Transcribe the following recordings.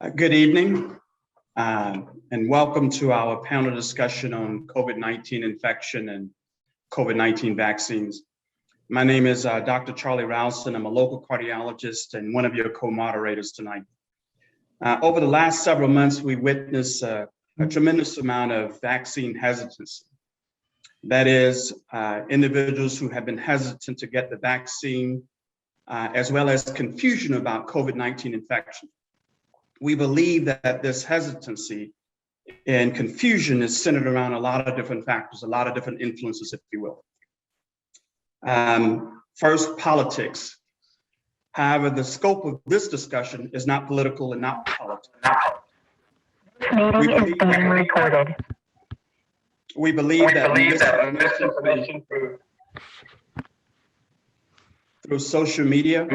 Good evening, and welcome to our panel discussion on COVID-19 infection and COVID-19 vaccines. My name is Dr. Charlie Larson. I'm a local cardiologist and one of your co-moderators tonight. Over the last several months, we witnessed a tremendous amount of vaccine hesitancy. That is, individuals who have been hesitant to get the vaccine, as well as confusion about COVID-19 infection. We believe that this hesitancy and confusion is centered around a lot of different factors, a lot of different influences, if you will. First, politics. However, the scope of this discussion is not political and not politics. We believe that misinformation through social media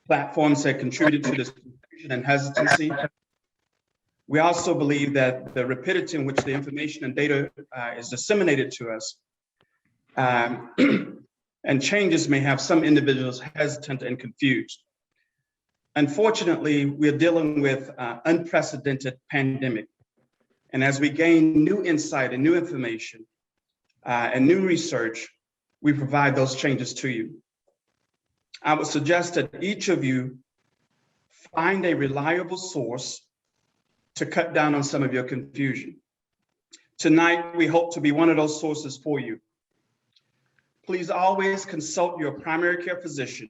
platforms that contributed to this confusion and hesitancy. We also believe that the rapidity in which the information and data is disseminated to us and changes may have some individuals hesitant and confused. Unfortunately, we're dealing with unprecedented pandemic. And as we gain new insight and new information and new research, we provide those changes to you. I would suggest that each of you find a reliable source to cut down on some of your confusion. Tonight, we hope to be one of those sources for you. Please always consult your primary care physician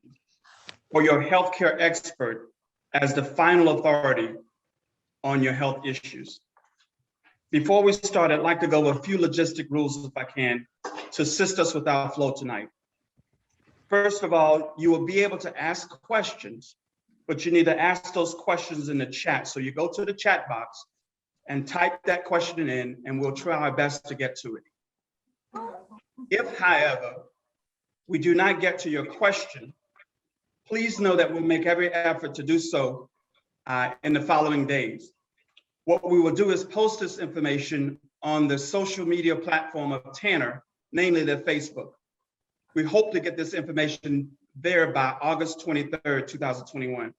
or your healthcare expert as the final authority on your health issues. Before we start, I'd like to go over a few logistic rules, if I can, to assist us with our flow tonight. First of all, you will be able to ask questions, but you need to ask those questions in the chat. So you go to the chat box and type that question in, and we'll try our best to get to it. If, however, we do not get to your question, please know that we'll make every effort to do so in the following days. What we will do is post this information on the social media platform of Tanner, namely their Facebook. We hope to get this information there by August 23rd, 2021.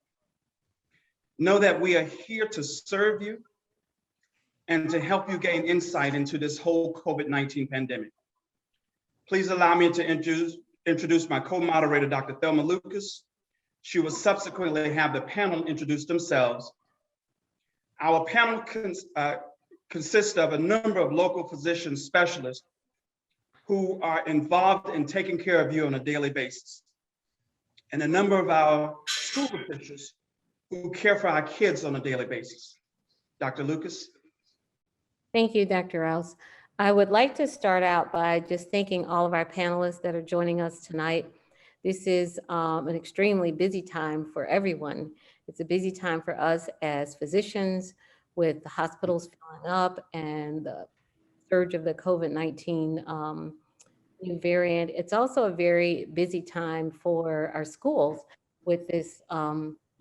Know that we are here to serve you and to help you gain insight into this whole COVID-19 pandemic. Please allow me to introduce my co-moderator, Dr. Thelma Lucas. She will subsequently have the panel introduce themselves. Our panel consists of a number of local physician specialists who are involved in taking care of you on a daily basis, and a number of our school officials who care for our kids on a daily basis. Dr. Lucas. Thank you, Dr. Rouse. I would like to start out by just thanking all of our panelists that are joining us tonight. This is an extremely busy time for everyone. It's a busy time for us as physicians, with the hospitals filling up and the surge of the COVID-19 new variant. It's also a very busy time for our schools with this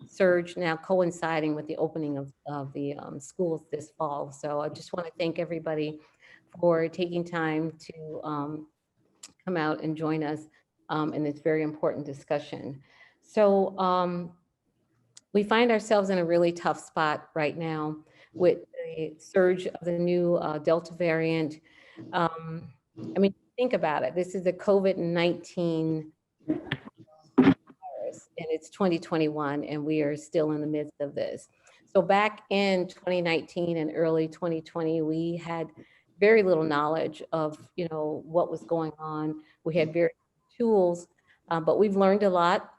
surge now coinciding with the opening of the schools this fall. So I just want to thank everybody for taking time to come out and join us in this very important discussion. So we find ourselves in a really tough spot right now with the surge of the new Delta variant. I mean, think about it. This is a COVID-19 virus, and it's 2021, and we are still in the midst of this. So back in 2019 and early 2020, we had very little knowledge of, what was going on. We had very tools, but we've learned a lot.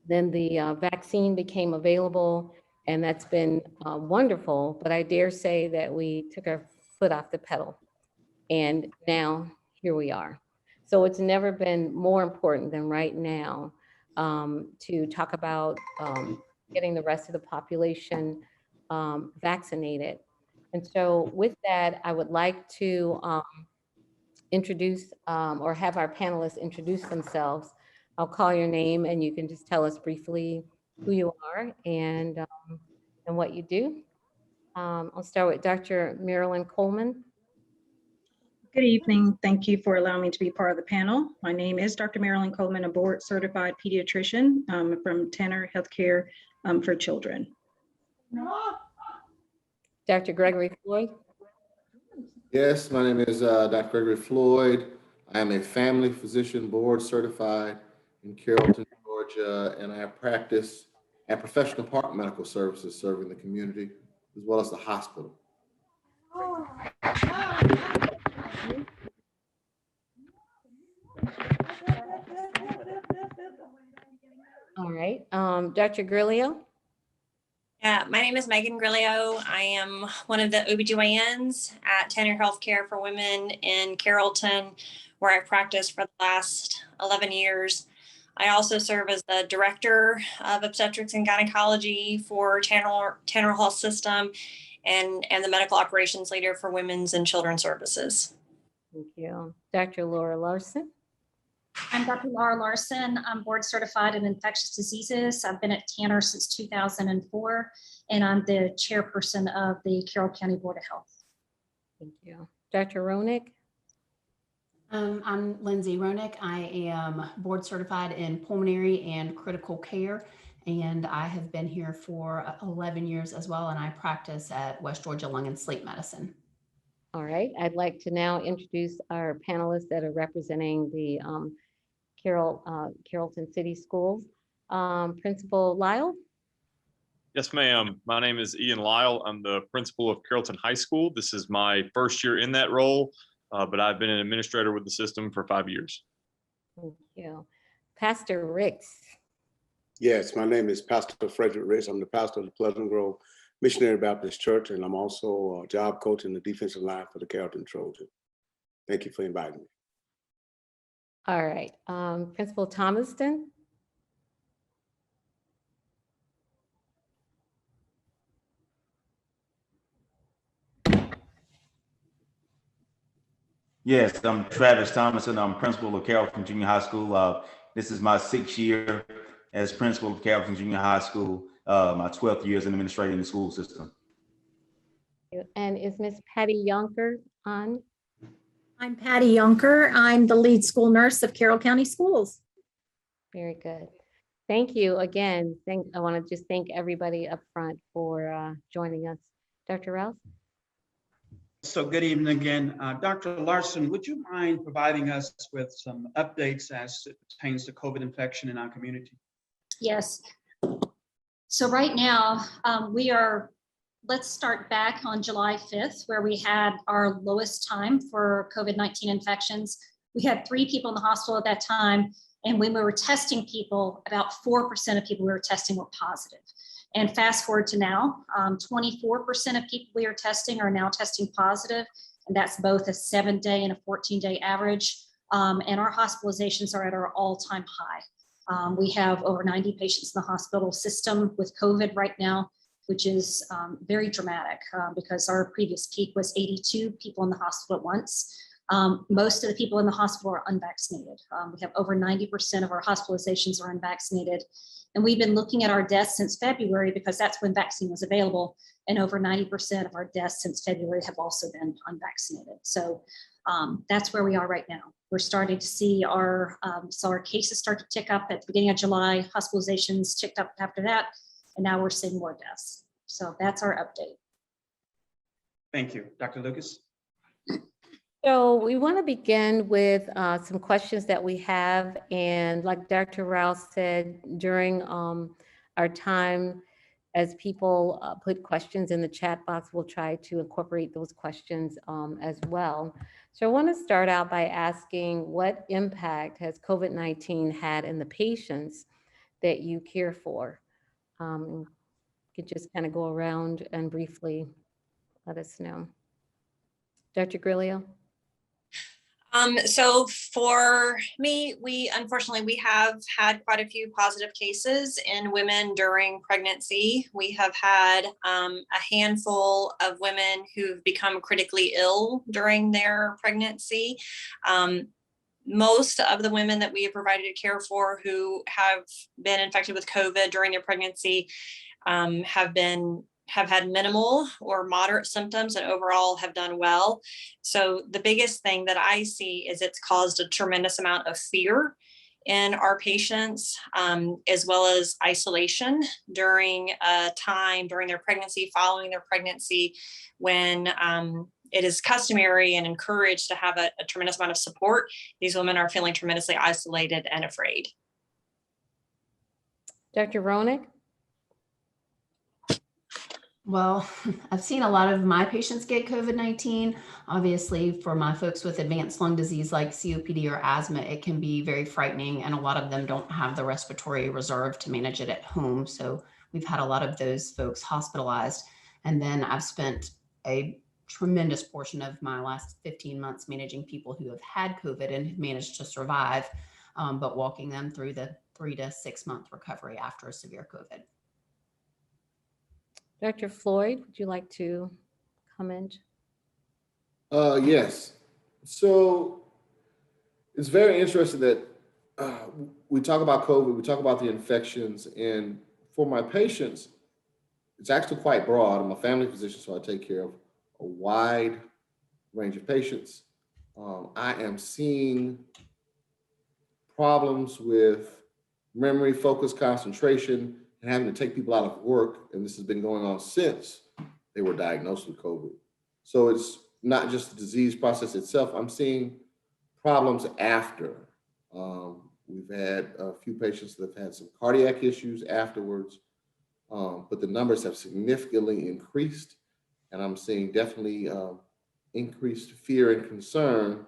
Then the vaccine became available, and that's been wonderful. But I dare say that we took our foot off the pedal, and now here we are. So it's never been more important than right now to talk about getting the rest of the population vaccinated. And so with that, I would like to introduce or have our panelists introduce themselves. I'll call your name and you can just tell us briefly who you are and what you do. I'll start with Dr. Marilyn Coleman. Good evening. Thank you for allowing me to be part of the panel. My name is Dr. Marilyn Coleman, a board certified pediatrician from Tanner Healthcare for Children. Dr. Gregory Floyd? Yes, my name is Dr. Gregory Floyd. I am a family physician board certified in Carrollton, Georgia, and I practice at Professional Park Medical Services serving the community as well as the hospital. All right, Dr. Grillo? Yeah, my name is Megan Grillo. I am one of the OBGYNs at Tanner Healthcare for Women in Carrollton, where I've practiced for the last 11 years. I also serve as the Director of Obstetrics and Gynecology for Tanner Health System and the Medical Operations Leader for Women's and Children's Services. Thank you. Dr. Laura Larson? I'm Dr. Laura Larson. I'm board certified in infectious diseases. I've been at Tanner since 2004, and I'm the chairperson of the Carroll County Board of Health. Thank you. Dr. Roenick? I'm Lindsay Roenick. I am board certified in pulmonary and critical care, and I have been here for 11 years as well, and I practice at West Georgia Lung and Sleep Medicine. All right, I'd like to now introduce our panelists that are representing the Carrollton City Schools. Principal Lyle? Yes, ma'am. My name is Ian Lyle. I'm the principal of Carrollton High School. This is my first year in that role, but I've been an administrator with the system for 5 years. Thank you. Pastor Ricks? Yes, my name is Pastor Frederick Ricks. I'm the pastor of the Pleasant Grove Missionary Baptist Church, and I'm also a job coach in the defensive line for the Carrollton Trojans. Thank you for inviting me. All right, Principal Thomaston? Yes, I'm Travis Thomason. I'm principal of Carrollton Junior High School. This is my 6th year as principal of Carrollton Junior High School, my 12th year as an administrator in the school system. And is Miss Patty Yonker on? I'm Patty Yonker. I'm the lead school nurse of Carroll County Schools. Very good. Thank you again. I want to just thank everybody up front for joining us. Dr. Rouse? So good evening again. Dr. Larson, would you mind providing us with some updates as it pertains to COVID infection in our community? Yes. So right now, let's start back on July 5th, where we had our lowest time for COVID-19 infections. We had 3 people in the hospital at that time, and when we were testing people, about 4% of people we were testing were positive. And fast forward to now, 24% of people we are testing are now testing positive, and that's both a 7-day and a 14-day average. And our hospitalizations are at our all-time high. We have over 90 patients in the hospital system with COVID right now, which is very dramatic because our previous peak was 82 people in the hospital at once. Most of the people in the hospital are unvaccinated. We have over 90% of our hospitalizations are unvaccinated. And we've been looking at our deaths since February because that's when vaccine was available. And over 90% of our deaths since February have also been unvaccinated. So that's where we are right now. We're starting to see our cases start to tick up at the beginning of July, hospitalizations ticked up after that, and now we're seeing more deaths. So that's our update. Thank you. Dr. Lucas? So we want to begin with some questions that we have. And like Dr. Rouse said, during our time, as people put questions in the chat box, we'll try to incorporate those questions as well. So I want to start out by asking, what impact has COVID-19 had in the patients that you care for? You could just kind of go around and briefly let us know. Dr. Grillo? So for me, unfortunately, we have had quite a few positive cases in women during pregnancy. We have had a handful of women who've become critically ill during their pregnancy. Most of the women that we have provided care for who have been infected with COVID during their pregnancy have had minimal or moderate symptoms and overall have done well. So the biggest thing that I see is it's caused a tremendous amount of fear in our patients, as well as isolation during a time during their pregnancy, following their pregnancy, when it is customary and encouraged to have a tremendous amount of support. These women are feeling tremendously isolated and afraid. Dr. Roenick? Well, I've seen a lot of my patients get COVID-19. Obviously, for my folks with advanced lung disease like COPD or asthma, it can be very frightening, and a lot of them don't have the respiratory reserve to manage it at home. So we've had a lot of those folks hospitalized. And then I've spent a tremendous portion of my last 15 months managing people who have had COVID and have managed to survive, but walking them through the 3 to 6 month recovery after a severe COVID. Dr. Floyd, would you like to comment? Yes. So it's very interesting that we talk about COVID, we talk about the infections, and for my patients, it's actually quite broad. I'm a family physician, so I take care of a wide range of patients. I am seeing problems with memory, focus, concentration, and having to take people out of work. And this has been going on since they were diagnosed with COVID. So it's not just the disease process itself. I'm seeing problems after. We've had a few patients that have had some cardiac issues afterwards, but the numbers have significantly increased. And I'm seeing definitely increased fear and concern.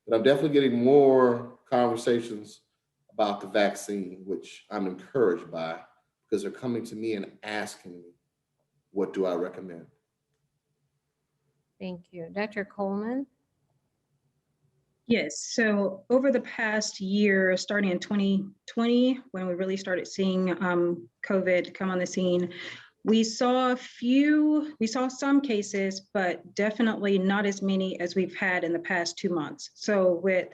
But I'm definitely getting more conversations about the vaccine, which I'm encouraged by, because they're coming to me and asking me, what do I recommend? Thank you. Dr. Coleman? Yes, so over the past year, starting in 2020, when we really started seeing COVID come on the scene, we saw some cases, but definitely not as many as we've had in the past 2 months. So with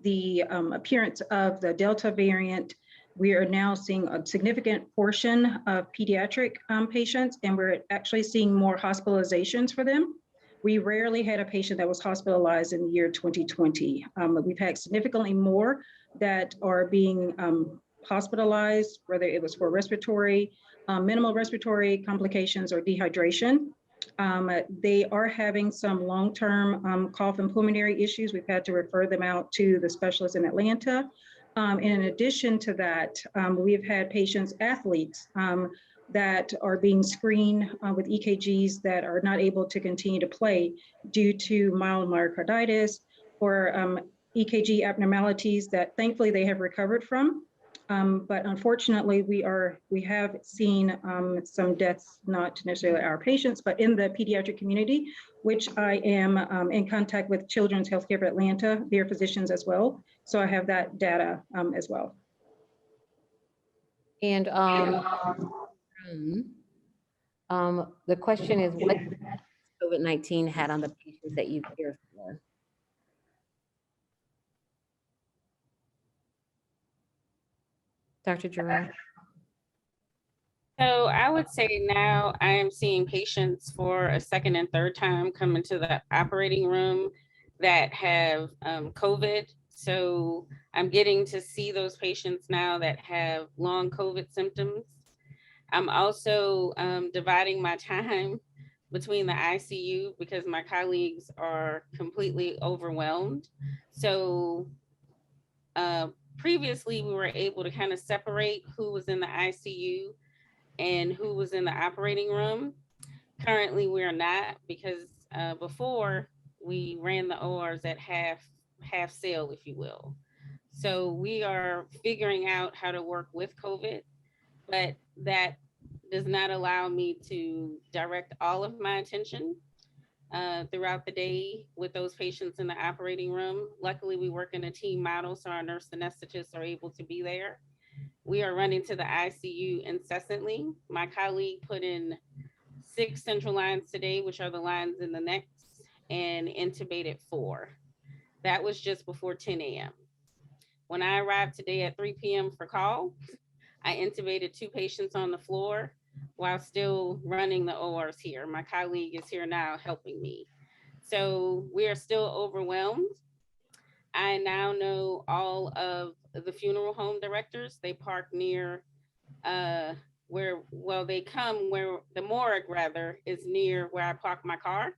the appearance of the Delta variant, we are now seeing a significant portion of pediatric patients, and we're actually seeing more hospitalizations for them. We rarely had a patient that was hospitalized in the year 2020. We've had significantly more that are being hospitalized, whether it was for respiratory, minimal respiratory complications or dehydration. They are having some long-term cough and pulmonary issues. We've had to refer them out to the specialist in Atlanta. In addition to that, we've had patients, athletes, that are being screened with EKGs that are not able to continue to play due to mild myocarditis or EKG abnormalities that thankfully they have recovered from. But unfortunately, we have seen some deaths, not necessarily our patients, but in the pediatric community, which I am in contact with Children's Healthcare of Atlanta, their physicians as well. So I have that data as well. And the question is, what COVID-19 had on the patients that you cared for? Dr. Jerome? So I would say now I am seeing patients for a second and third time come into the operating room that have COVID. So I'm getting to see those patients now that have long COVID symptoms. I'm also dividing my time between the ICU because my colleagues are completely overwhelmed. So previously we were able to kind of separate who was in the ICU and who was in the operating room. Currently we are not, because before we ran the ORs at half sail, if you will. So we are figuring out how to work with COVID, but that does not allow me to direct all of my attention throughout the day with those patients in the operating room. Luckily, we work in a team model, so our nurse anesthetists are able to be there. We are running to the ICU incessantly. My colleague put in 6 central lines today, which are the lines in the neck, and intubated 4. That was just before 10 a.m. When I arrived today at 3 p.m. for call, I intubated 2 patients on the floor while still running the ORs here. My colleague is here now helping me. So we are still overwhelmed. I now know all of the funeral home directors. They park near they come where the morgue rather is near where I park my car.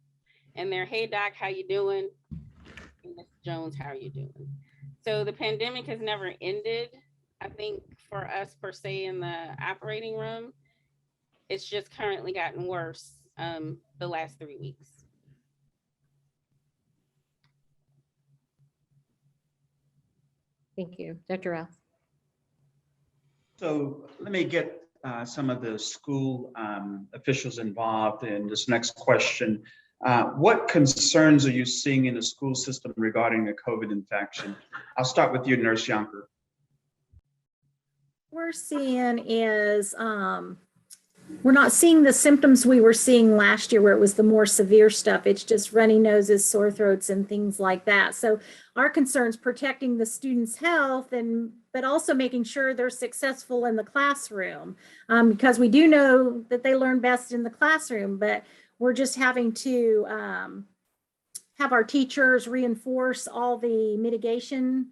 And they're, hey doc, how you doing? And Ms. Jones, how are you doing? So the pandemic has never ended, I think, for us per se in the operating room. It's just currently gotten worse the last 3 weeks. Thank you. Dr. Rouse. So let me get some of the school officials involved in this next question. What concerns are you seeing in the school system regarding the COVID infection? I'll start with you, Nurse Yonker. We're seeing is we're not seeing the symptoms we were seeing last year where it was the more severe stuff. It's just runny noses, sore throats, and things like that. So our concern is protecting the students' health, but also making sure they're successful in the classroom, because we do know that they learn best in the classroom, but we're just having to have our teachers reinforce all the mitigation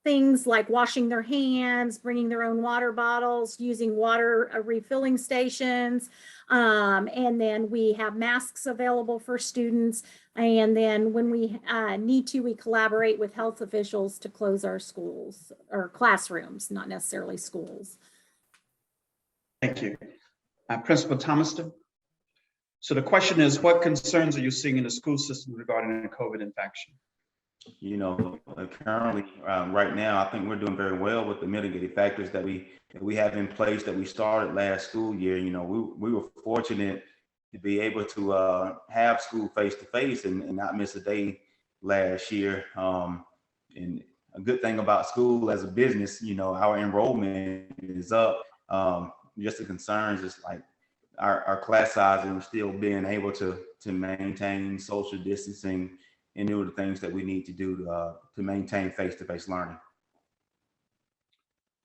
things like washing their hands, bringing their own water bottles, using water refilling stations. And then we have masks available for students. And then when we need to, we collaborate with health officials to close our schools or classrooms, not necessarily schools. Thank you. Principal Thomaston. So the question is, what concerns are you seeing in the school system regarding the COVID infection? You know, currently, right now, I think we're doing very well with the mitigating factors that we have in place that we started last school year. You know, we were fortunate to be able to have school face-to-face and not miss a day last year. And a good thing about school as a business, you know, our enrollment is up. Just the concerns is like our class size and still being able to maintain social distancing and do the things that we need to do to maintain face-to-face learning.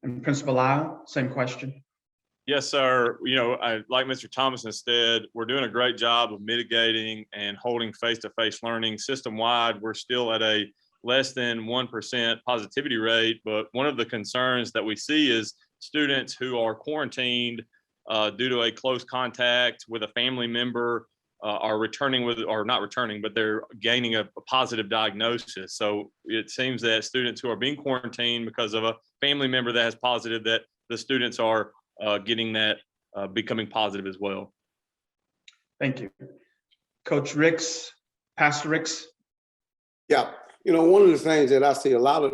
And Principal Lyle, same question. Yes, sir. You know, like Mr. Thomason said, we're doing a great job of mitigating and holding face-to-face learning system-wide. We're still at a less than 1% positivity rate, but one of the concerns that we see is students who are quarantined due to a close contact with a family member are returning with, or not returning, but they're gaining a positive diagnosis. So it seems that students who are being quarantined because of a family member that has positive, that the students are getting that, becoming positive as well. Thank you. Coach Ricks, Pastor Ricks. Yeah, you know, one of the things that I see a lot of,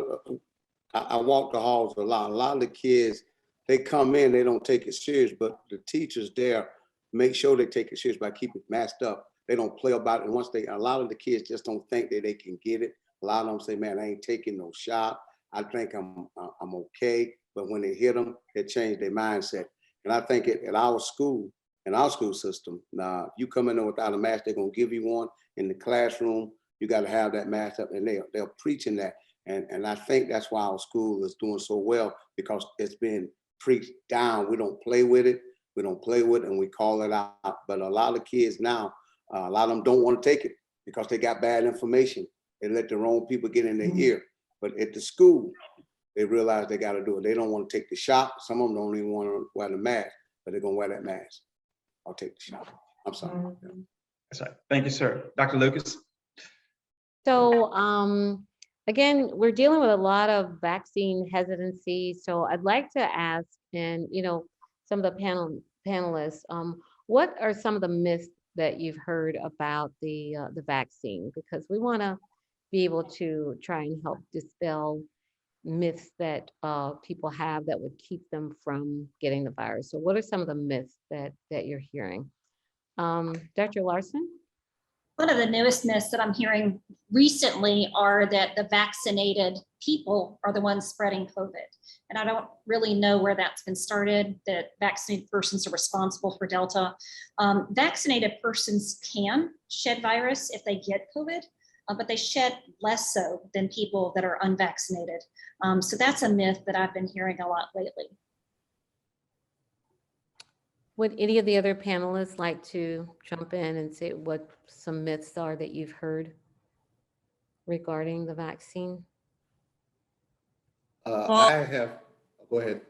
I walk the halls a lot of the kids, they come in, they don't take it serious, but the teachers there make sure they take it serious by keeping it masked up. They don't play about it. And once a lot of the kids just don't think that they can get it. A lot of them say, man, I ain't taking no shot. I think I'm okay. But when they hit them, it changed their mindset. And I think at our school, in our school system, now, if you come in there without a mask, they're gonna give you one. In the classroom, you gotta have that mask up, and they're preaching that. And I think that's why our school is doing so well, because it's been preached down. We don't play with it. We don't play with it, and we call it out. But a lot of kids now, a lot of them don't want to take it because they got bad information. They let the wrong people get in their ear. But at the school, they realize they got to do it. They don't want to take the shot. Some of them don't even want to wear the mask, but they're going to wear that mask. I'll take the shot. I'm sorry. That's right. Thank you, sir. Dr. Lucas. So again, we're dealing with a lot of vaccine hesitancy. So I'd like to ask, and you know, some of the panelists, what are some of the myths that you've heard about the vaccine? Because we want to be able to try and help dispel myths that people have that would keep them from getting the virus. So what are some of the myths that you're hearing? Dr. Larson? One of the newest myths that I'm hearing recently are that the vaccinated people are the ones spreading COVID. And I don't really know where that's been started, that vaccinated persons are responsible for Delta. Vaccinated persons can shed virus if they get COVID, but they shed less so than people that are unvaccinated. So that's a myth that I've been hearing a lot lately. Would any of the other panelists like to jump in and say what some myths are that you've heard regarding the vaccine? Go ahead.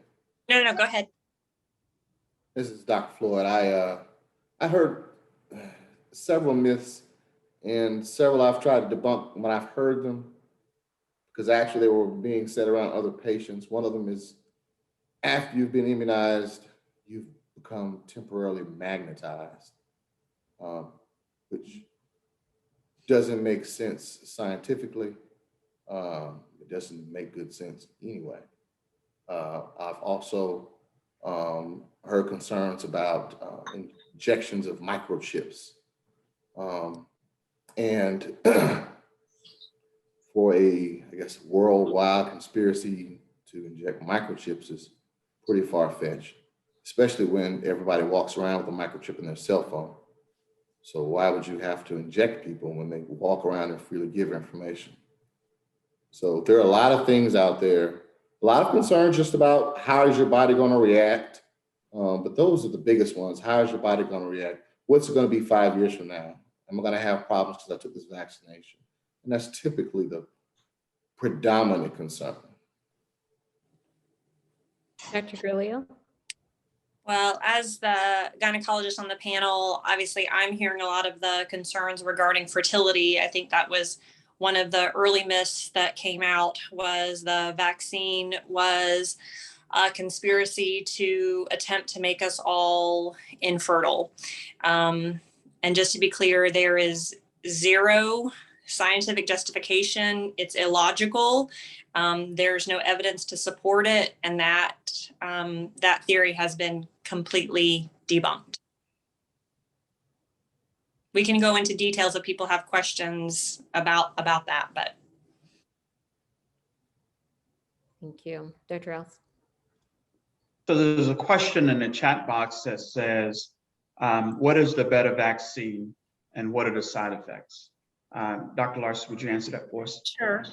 No, go ahead. This is Dr. Floyd. I heard several myths, and several I've tried to debunk when I've heard them, because actually they were being said around other patients. One of them is, after you've been immunized, you've become temporarily magnetized, which doesn't make sense scientifically. It doesn't make good sense anyway. I've also heard concerns about injections of microchips. And for I guess, worldwide conspiracy to inject microchips is pretty far-fetched, especially when everybody walks around with a microchip in their cell phone. So why would you have to inject people when they walk around and freely give information? So there are a lot of things out there, a lot of concerns just about how is your body going to react. But those are the biggest ones. How is your body going to react? What's it going to be 5 years from now? Am I going to have problems because I took this vaccination? And that's typically the predominant concern. Dr. Grillo? Well, as the gynecologist on the panel, obviously I'm hearing a lot of the concerns regarding fertility. I think that was one of the early myths that came out, was the vaccine was a conspiracy to attempt to make us all infertile. And just to be clear, there is zero scientific justification. It's illogical. There's no evidence to support it, and that theory has been completely debunked. We can go into details if people have questions about that, but. Thank you. Dr. Rouse? So there's a question in the chat box that says, what is the better vaccine and what are the side effects? Dr. Larson, would you answer that for us? Sure.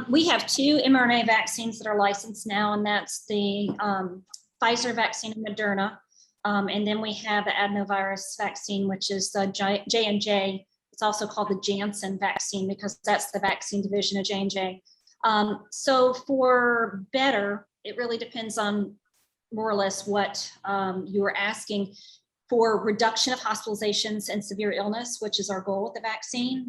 We have 2 mRNA vaccines that are licensed now, and that's the Pfizer vaccine and Moderna. And then we have the adenovirus vaccine, which is the J&J. It's also called the Janssen vaccine because that's the vaccine division of J&J. So for better, it really depends on more or less what you are asking. For reduction of hospitalizations and severe illness, which is our goal with the vaccine.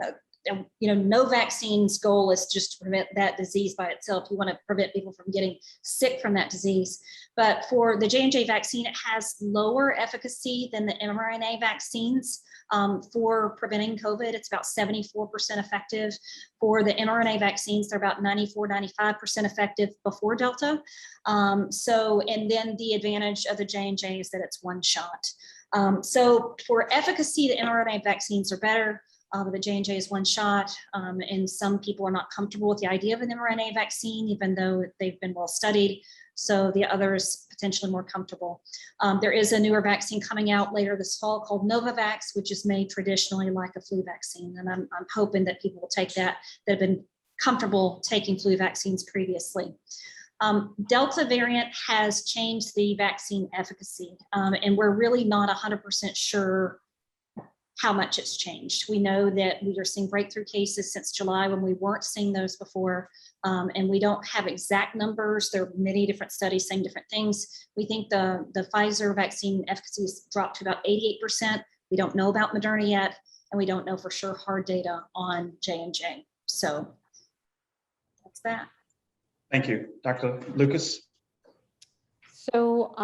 No vaccine's goal is just to prevent that disease by itself. You want to prevent people from getting sick from that disease. But for the J&J vaccine, it has lower efficacy than the mRNA vaccines for preventing COVID. It's about 74% effective. For the mRNA vaccines, they're about 94, 95% effective before Delta. And then the advantage of the J&J is that it's one shot. So for efficacy, the mRNA vaccines are better. The J&J is one shot, and some people are not comfortable with the idea of an mRNA vaccine, even though they've been well studied. So the others potentially more comfortable. There is a newer vaccine coming out later this fall called Novavax, which is made traditionally like a flu vaccine. And I'm hoping that people will take that have been comfortable taking flu vaccines previously. Delta variant has changed the vaccine efficacy, and we're really not 100% sure how much it's changed. We know that we are seeing breakthrough cases since July when we weren't seeing those before, and we don't have exact numbers. There are many different studies saying different things. We think the Pfizer vaccine efficacy has dropped to about 88%. We don't know about Moderna yet, and we don't know for sure hard data on J&J. So that's that. Thank you. Dr. Lucas? So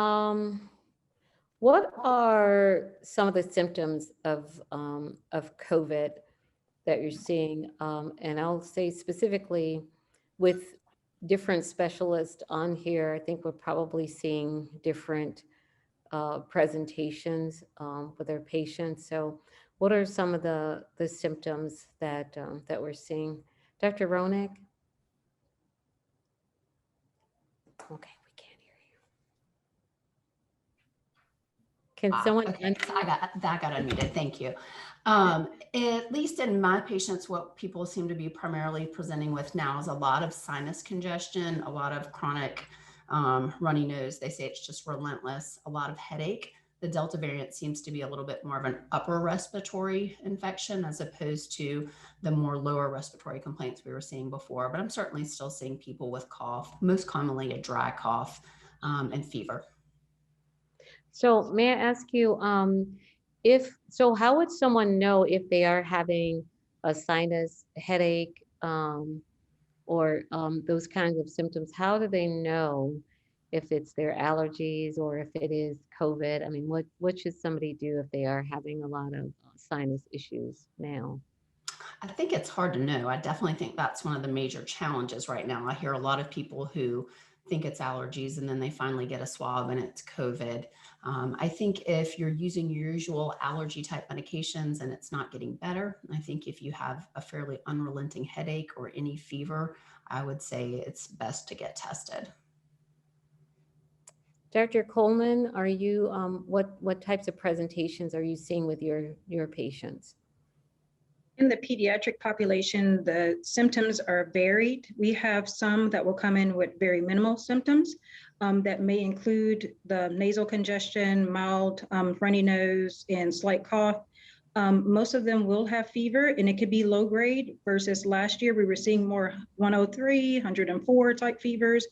what are some of the symptoms of COVID that you're seeing? And I'll say specifically with different specialists on here, I think we're probably seeing different presentations with our patients. So what are some of the symptoms that we're seeing? Dr. Roenick? Okay, we can't hear you. Can someone? Okay, so that got unmuted. Thank you. At least in my patients, what people seem to be primarily presenting with now is a lot of sinus congestion, a lot of chronic runny nose. They say it's just relentless, a lot of headache. The Delta variant seems to be a little bit more of an upper respiratory infection as opposed to the more lower respiratory complaints we were seeing before. But I'm certainly still seeing people with cough, most commonly a dry cough, and fever. So may I ask you, how would someone know if they are having a sinus headache, or those kinds of symptoms? How do they know if it's their allergies or if it is COVID? I mean, what should somebody do if they are having a lot of sinus issues now? I think it's hard to know. I definitely think that's one of the major challenges right now. I hear a lot of people who think it's allergies and then they finally get a swab and it's COVID. I think if you're using your usual allergy type medications and it's not getting better, I think if you have a fairly unrelenting headache or any fever, I would say it's best to get tested. Dr. Coleman, are you, what types of presentations are you seeing with your patients? In the pediatric population, the symptoms are varied. We have some that will come in with very minimal symptoms that may include the nasal congestion, mild runny nose, and slight cough. Most of them will have fever, and it could be low grade versus last year we were seeing more 103, 104 type fevers.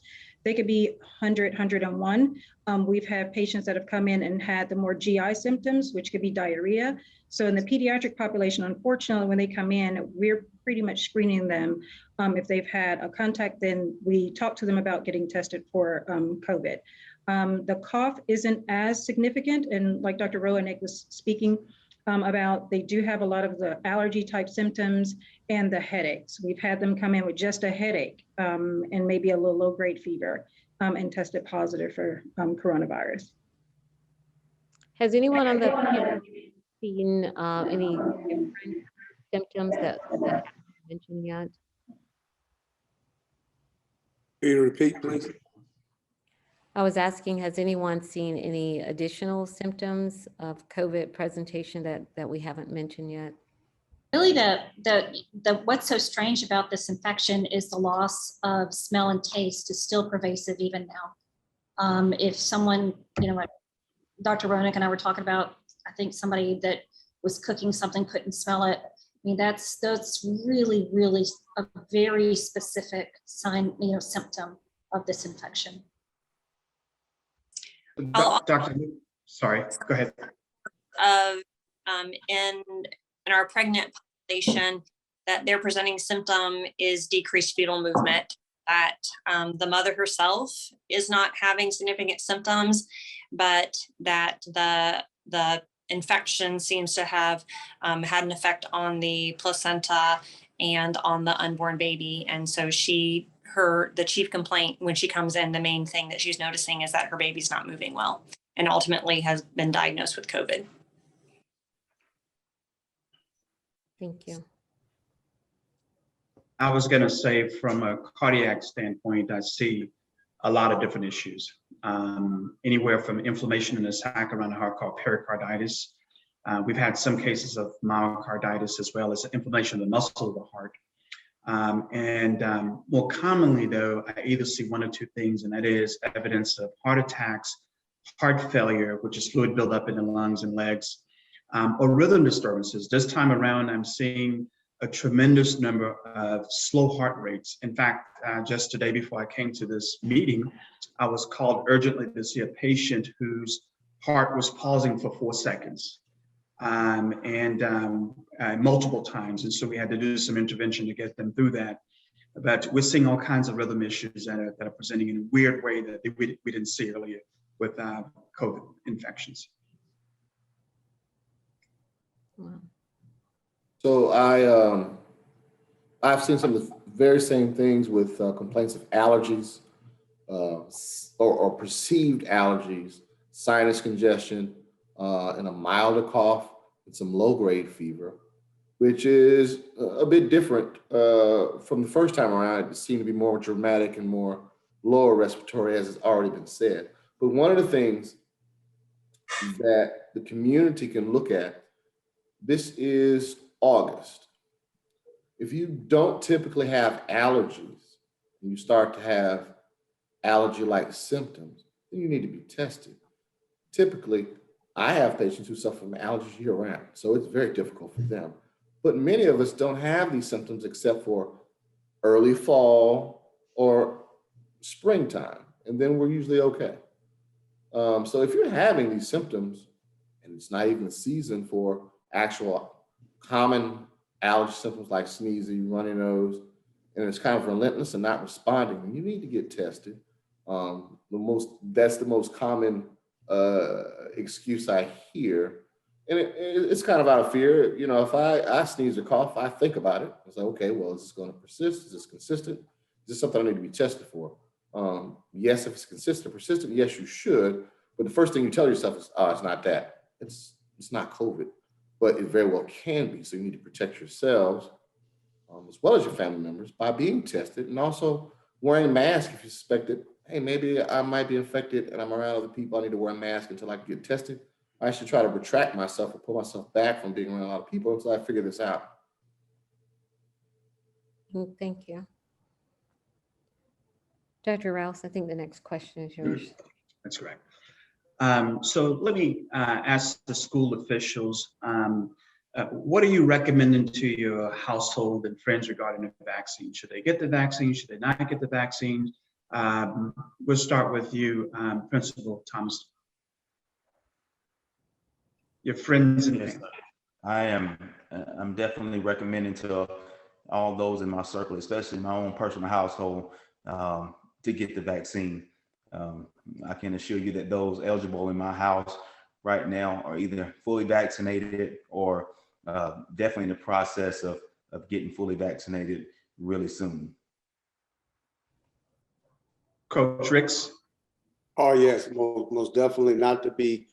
They could be 100, 101. We've had patients that have come in and had the more GI symptoms, which could be diarrhea. So in the pediatric population, unfortunately, when they come in, we're pretty much screening them. If they've had a contact, then we talk to them about getting tested for COVID. The cough isn't as significant. And like Dr. Roenick was speaking about, they do have a lot of the allergy type symptoms and the headaches. We've had them come in with just a headache and maybe a little low grade fever and tested positive for coronavirus. Has anyone on the seen any different symptoms that haven't mentioned yet? Can you repeat, please? I was asking, has anyone seen any additional symptoms of COVID presentation that we haven't mentioned yet? Really, the what's so strange about this infection is the loss of smell and taste is still pervasive even now. If someone, Dr. Roenick and I were talking about, I think somebody that was cooking something couldn't smell it. I mean, that's really, really a very specific sign, symptom of this infection. Dr. Sorry, go ahead. In our pregnant population, that their presenting symptom is decreased fetal movement, that the mother herself is not having significant symptoms, but that the infection seems to have had an effect on the placenta and on the unborn baby. And so the chief complaint when she comes in, the main thing that she's noticing is that her baby's not moving well, and ultimately has been diagnosed with COVID. Thank you. I was going to say, from a cardiac standpoint, I see a lot of different issues, anywhere from inflammation in the sac around the heart called pericarditis. We've had some cases of myocarditis as well as inflammation of the muscle of the heart. More commonly, though, I either see one or two things, and that is evidence of heart attacks, heart failure, which is fluid buildup in the lungs and legs, or rhythm disturbances. This time around, I'm seeing a tremendous number of slow heart rates. In fact, just today before I came to this meeting, I was called urgently to see a patient whose heart was pausing for 4 seconds multiple times. And so we had to do some intervention to get them through that. But we're seeing all kinds of rhythm issues that are presenting in a weird way that we didn't see earlier with COVID infections. Wow. So I've seen some of the very same things with complaints of allergies or perceived allergies, sinus congestion, and a milder cough and some low-grade fever, which is a bit different from the first time around. It seemed to be more dramatic and more lower respiratory, as has already been said. But one of the things that the community can look at, this is August. If you don't typically have allergies and you start to have allergy-like symptoms, then you need to be tested. Typically, I have patients who suffer from allergies year round, so it's very difficult for them. But many of us don't have these symptoms except for early fall or springtime, and then we're usually okay. So if you're having these symptoms and it's not even the season for actual common allergy symptoms like sneezing, runny nose, and it's kind of relentless and not responding, then you need to get tested. That's the most common excuse I hear. And it's kind of out of fear. You know, if I sneeze or cough, I think about it. I say, okay, well, is this going to persist? Is this consistent? Is this something I need to be tested for? Yes, if it's consistent, persistent, yes, you should. But the first thing you tell yourself is, oh, it's not that. It's not COVID, but it very well can be. So you need to protect yourselves as well as your family members by being tested, and also wearing a mask if you suspect that, hey, maybe I might be infected and I'm around other people. I need to wear a mask until I can get tested. I should try to retract myself or pull myself back from being around a lot of people until I figure this out. Thank you. Dr. Rouse, I think the next question is yours. That's correct. So let me ask the school officials, what are you recommending to your household and friends regarding the vaccine? Should they get the vaccine? Should they not get the vaccine? We'll start with you, Principal Thomas. Your friends and family. I'm definitely recommending to all those in my circle, especially my own personal household, to get the vaccine. I can assure you that those eligible in my house right now are either fully vaccinated or definitely in the process of getting fully vaccinated really soon. Coach Ricks? Oh, yes, most definitely, not to be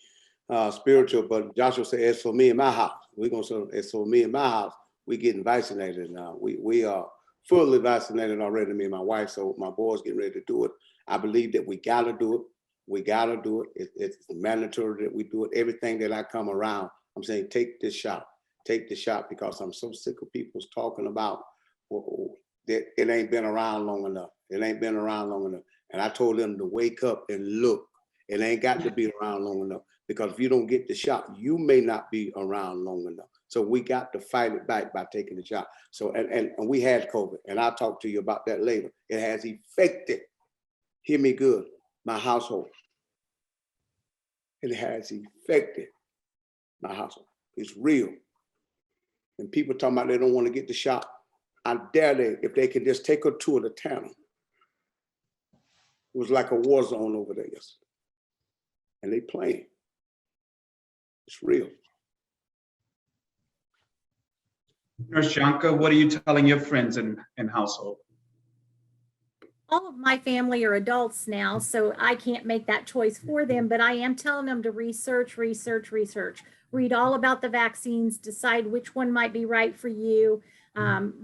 spiritual, but Joshua said, as for me and my house, we're going to say, as for me and my house, we getting vaccinated now. We are fully vaccinated already, me and my wife, so my boys getting ready to do it. I believe that we got to do it. We got to do it. It's mandatory that we do it. Everything that I come around, I'm saying, take this shot. Take the shot, because I'm so sick of people's talking about that it ain't been around long enough. It ain't been around long enough. And I told them to wake up and look. It ain't got to be around long enough, because if you don't get the shot, you may not be around long enough. So we got to fight it back by taking the shot. So, and we had COVID, and I'll talk to you about that later. It has affected, hear me good, my household. It has affected my household. It's real. And people talking about they don't want to get the shot. I dare them, if they can just take a tour of the town. It was like a war zone over there yesterday. And they playing. It's real. Nurse Janka, what are you telling your friends and household? All of my family are adults now, so I can't make that choice for them, but I am telling them to research. Read all about the vaccines, decide which one might be right for you.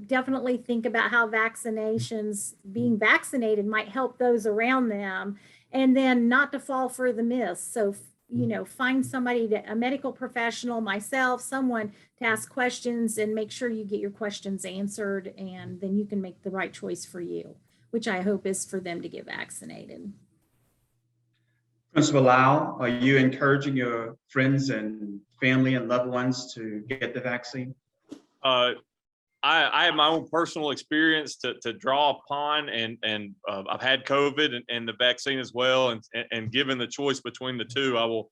Definitely think about how being vaccinated might help those around them, and then not to fall for the myths. So, find somebody, a medical professional, myself, someone to ask questions, and make sure you get your questions answered, and then you can make the right choice for you, which I hope is for them to get vaccinated. Principal Lau, are you encouraging your friends and family and loved ones to get the vaccine? I have my own personal experience to draw upon, and I've had COVID and the vaccine as well. And given the choice between the two, I will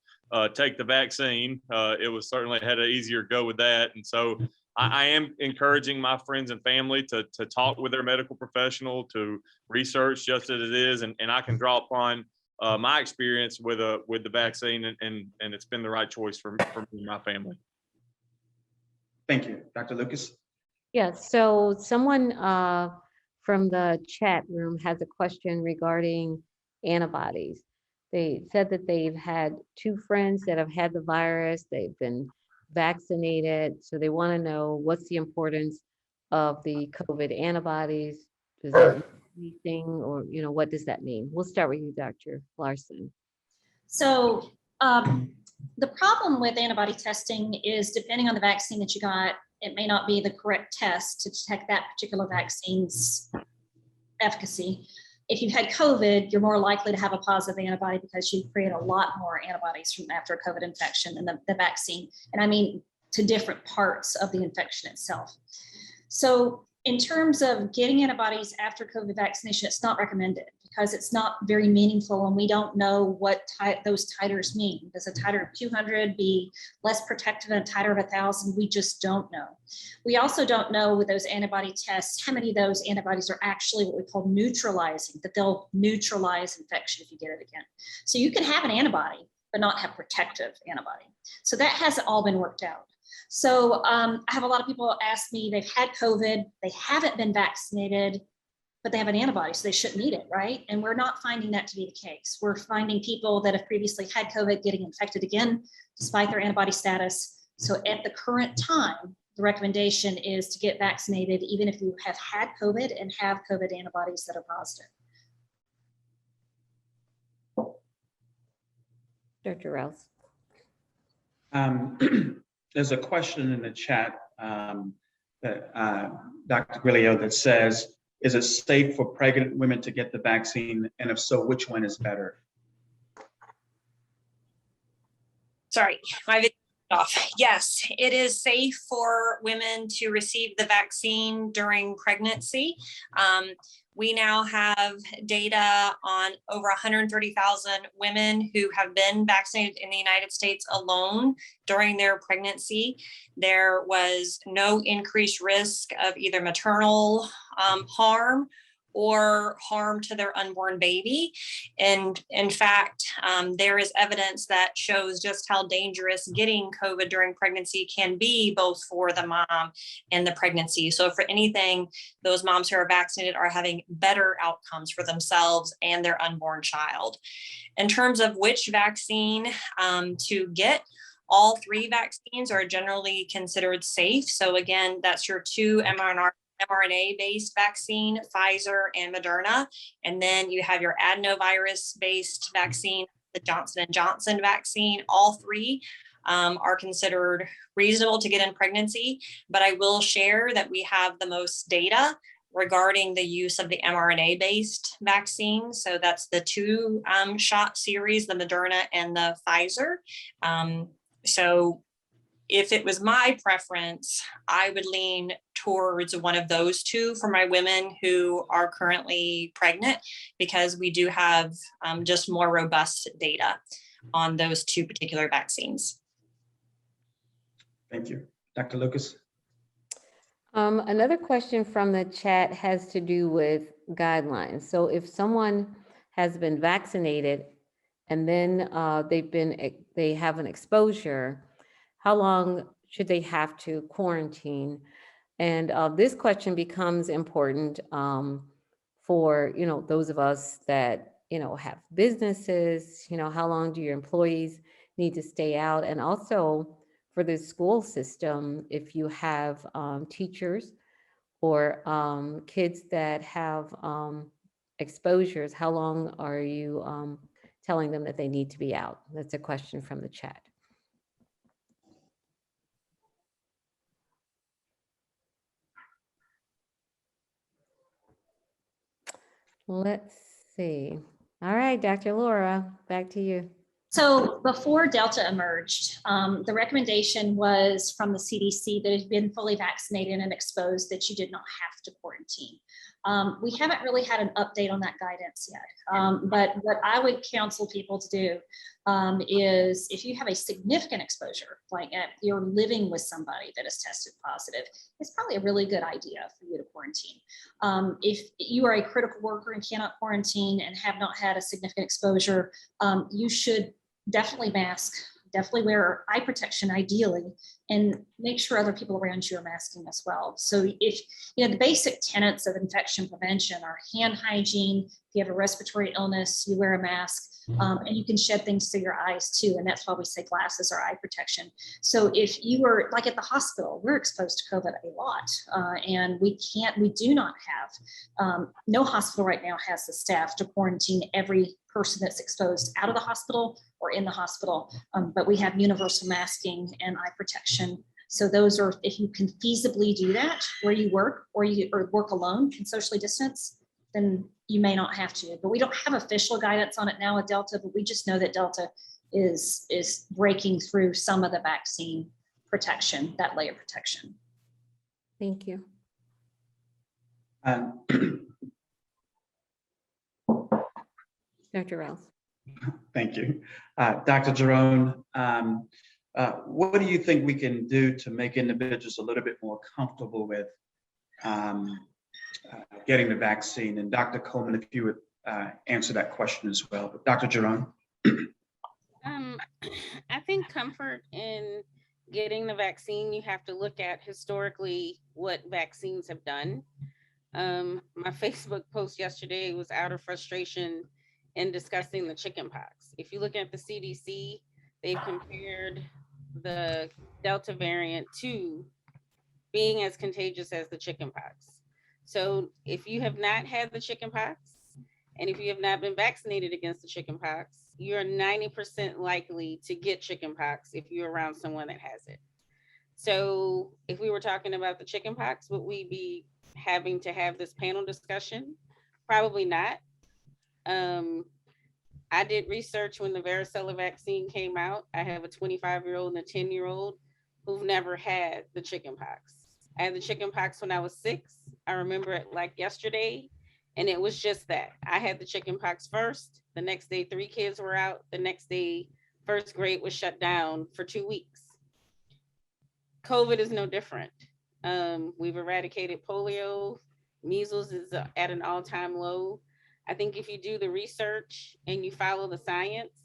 take the vaccine. It was certainly had an easier go with that. And so I am encouraging my friends and family to talk with their medical professional, to research just as it is. And I can draw upon my experience with the vaccine, and it's been the right choice for me and my family. Thank you. Dr. Lucas? Yeah, so someone from the chat room has a question regarding antibodies. They said that they've had 2 friends that have had the virus. They've been vaccinated. So they want to know, what's the importance of the COVID antibodies? Does that mean anything, or, what does that mean? We'll start with you, Dr. Larson. So the problem with antibody testing is, depending on the vaccine that you got, it may not be the correct test to detect that particular vaccine's efficacy. if you've had COVID, you're more likely to have a positive antibody because you create a lot more antibodies from after a COVID infection than the vaccine. And I mean, to different parts of the infection itself. So in terms of getting antibodies after COVID vaccination, it's not recommended because it's not very meaningful and we don't know what those titers mean. Does a titer of 200 be less protective than a titer of 1,000? We just don't know. We also don't know with those antibody tests how many of those antibodies are actually what we call neutralizing, that they'll neutralize infection if you get it again. So you can have an antibody, but not have protective antibody. So that hasn't all been worked out. So I have a lot of people ask me, they've had COVID, they haven't been vaccinated, but they have an antibody, so they shouldn't need it, right? And we're not finding that to be the case. We're finding people that have previously had COVID getting infected again, despite their antibody status. So at the current time, the recommendation is to get vaccinated, even if you have had COVID and have COVID antibodies that are positive. Dr. Rouse. There's a question in the chat that Dr. Grillo that says, is it safe for pregnant women to get the vaccine? And if so, which one is better? Sorry, my video off. Yes, it is safe for women to receive the vaccine during pregnancy. We now have data on over 130,000 women who have been vaccinated in the United States alone during their pregnancy. There was no increased risk of either maternal harm or harm to their unborn baby. And in fact, there is evidence that shows just how dangerous getting COVID during pregnancy can be, both for the mom and the pregnancy. So for anything, those moms who are vaccinated are having better outcomes for themselves and their unborn child. In terms of which vaccine to get, all three vaccines are generally considered safe. So again, that's your two mRNA-based vaccine, Pfizer and Moderna. And then you have your adenovirus-based vaccine, the Johnson & Johnson vaccine. All three are considered reasonable to get in pregnancy, but I will share that we have the most data regarding the use of the mRNA-based vaccine. So that's the two shot series, the Moderna and the Pfizer. So if it was my preference, I would lean towards one of those two for my women who are currently pregnant, because we do have just more robust data on those two particular vaccines. Thank you. Dr. Lucas? Another question from the chat has to do with guidelines. So if someone has been vaccinated and then they have an exposure, how long should they have to quarantine? And this question becomes important for those of us that have businesses. How long do your employees need to stay out? And also for the school system, if you have teachers or kids that have exposures, how long are you telling them that they need to be out? That's a question from the chat. Let's see. All right, Dr. Laura, back to you. So before Delta emerged, the recommendation was from the CDC that had been fully vaccinated and exposed that you did not have to quarantine. We haven't really had an update on that guidance yet, but what I would counsel people to do is if you have a significant exposure, like you're living with somebody that is tested positive, it's probably a really good idea for you to quarantine. If you are a critical worker and cannot quarantine and have not had a significant exposure, you should definitely mask, definitely wear eye protection ideally, and make sure other people around you are masking as well. So if, the basic tenets of infection prevention are hand hygiene. If you have a respiratory illness, you wear a mask, and you can shed things through your eyes too. And that's why we say glasses or eye protection. So if you were like at the hospital, we're exposed to COVID a lot, and we do not have, no hospital right now has the staff to quarantine every person that's exposed out of the hospital or in the hospital, but we have universal masking and eye protection. So those are, if you can feasibly do that where you work or work alone and socially distance, then you may not have to. But we don't have official guidance on it now with Delta, but we just know that Delta is breaking through some of the vaccine protection, that layer protection. Thank you. Dr. Rouse. Thank you. Dr. Jerome, what do you think we can do to make individuals a little bit more comfortable with getting the vaccine? And Dr. Coleman, if you would answer that question as well. But Dr. Jerome? I think comfort in getting the vaccine, you have to look at historically what vaccines have done. My Facebook post yesterday was out of frustration in discussing the chickenpox. If you look at the CDC, they've compared the Delta variant to being as contagious as the chickenpox. So if you have not had the chickenpox, and if you have not been vaccinated against the chickenpox, you're 90% likely to get chickenpox if you're around someone that has it. So if we were talking about the chickenpox, would we be having to have this panel discussion? Probably not. I did research when the varicella vaccine came out. I have a 25-year-old and a 10-year-old who've never had the chickenpox. I had the chickenpox when I was 6. I remember it like yesterday. And it was just that. I had the chickenpox first. The next day, 3 kids were out. The next day, first grade was shut down for 2 weeks. COVID is no different. We've eradicated polio. Measles is at an all-time low. I think if you do the research and you follow the science,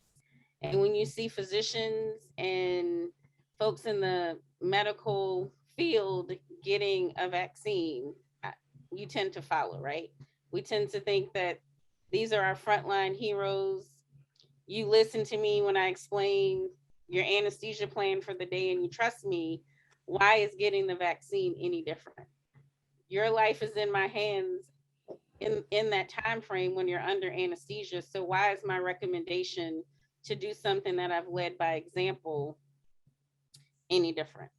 and when you see physicians and folks in the medical field getting a vaccine, you tend to follow, right? We tend to think that these are our frontline heroes. You listen to me when I explain your anesthesia plan for the day and you trust me. Why is getting the vaccine any different? Your life is in my hands in that time frame when you're under anesthesia. So why is my recommendation to do something that I've led by example any different?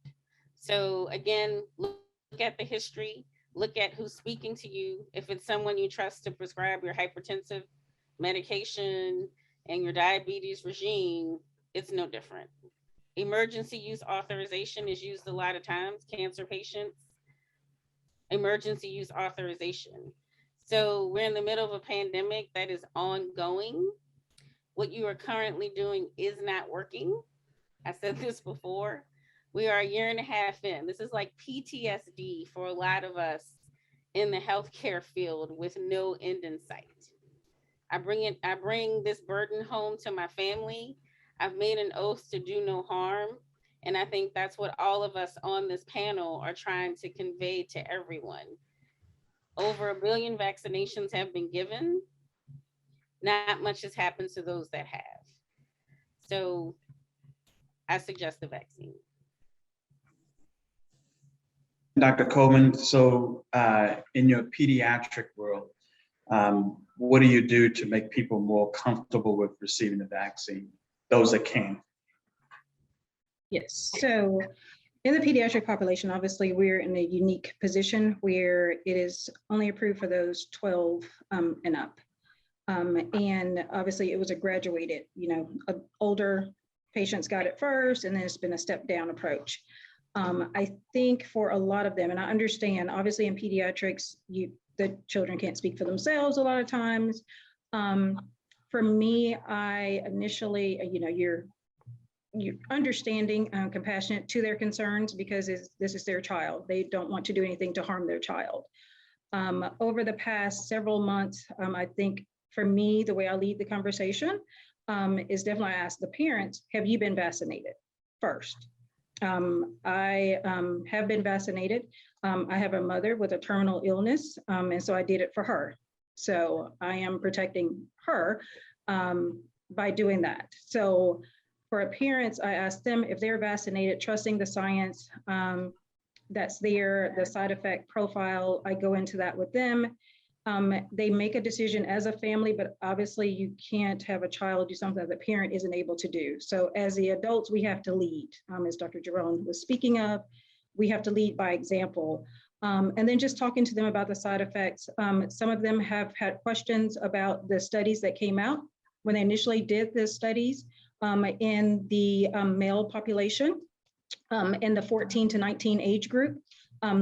So again, look at the history. Look at who's speaking to you. If it's someone you trust to prescribe your hypertensive medication and your diabetes regime, it's no different. Emergency use authorization is used a lot of times, cancer patients, emergency use authorization. So we're in the middle of a pandemic that is ongoing. What you are currently doing is not working. I said this before. We are 1.5 years in. This is like PTSD for a lot of us in the healthcare field with no end in sight. I bring this burden home to my family. I've made an oath to do no harm. And I think that's what all of us on this panel are trying to convey to everyone. Over 1 billion vaccinations have been given. Not much has happened to those that have. So I suggest the vaccine. Dr. Coleman, so in your pediatric world, what do you do to make people more comfortable with receiving the vaccine, those that can? Yes, so in the pediatric population, obviously we're in a unique position where it is only approved for those 12 and up. And obviously it was a graduated, older patients got it first, and then it's been a step down approach. I think for a lot of them, and I understand, obviously in pediatrics, the children can't speak for themselves a lot of times. For me, I initially, you're understanding, compassionate to their concerns because this is their child. They don't want to do anything to harm their child. Over the past several months, I think for me, the way I lead the conversation is definitely I ask the parents, have you been vaccinated first? I have been vaccinated. I have a mother with a terminal illness, and so I did it for her. So I am protecting her by doing that. So for parents, I ask them if they're vaccinated, trusting the science that's there, the side effect profile, I go into that with them. They make a decision as a family, but obviously you can't have a child do something that the parent isn't able to do. So as the adults, we have to lead, as Dr. Jerome was speaking of, we have to lead by example. And then just talking to them about the side effects. Some of them have had questions about the studies that came out when they initially did the studies in the male population in the 14 to 19 age group.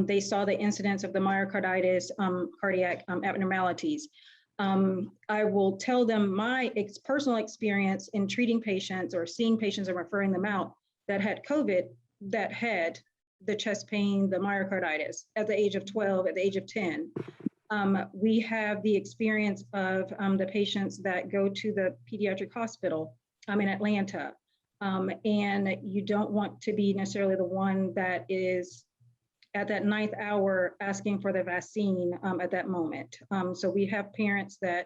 They saw the incidence of the myocarditis, cardiac abnormalities. I will tell them my personal experience in treating patients or seeing patients and referring them out that had COVID, that had the chest pain, the myocarditis at the age of 12, at the age of 10. We have the experience of the patients that go to the pediatric hospital in Atlanta. And you don't want to be necessarily the one that is at that 9th hour asking for the vaccine at that moment. So we have parents that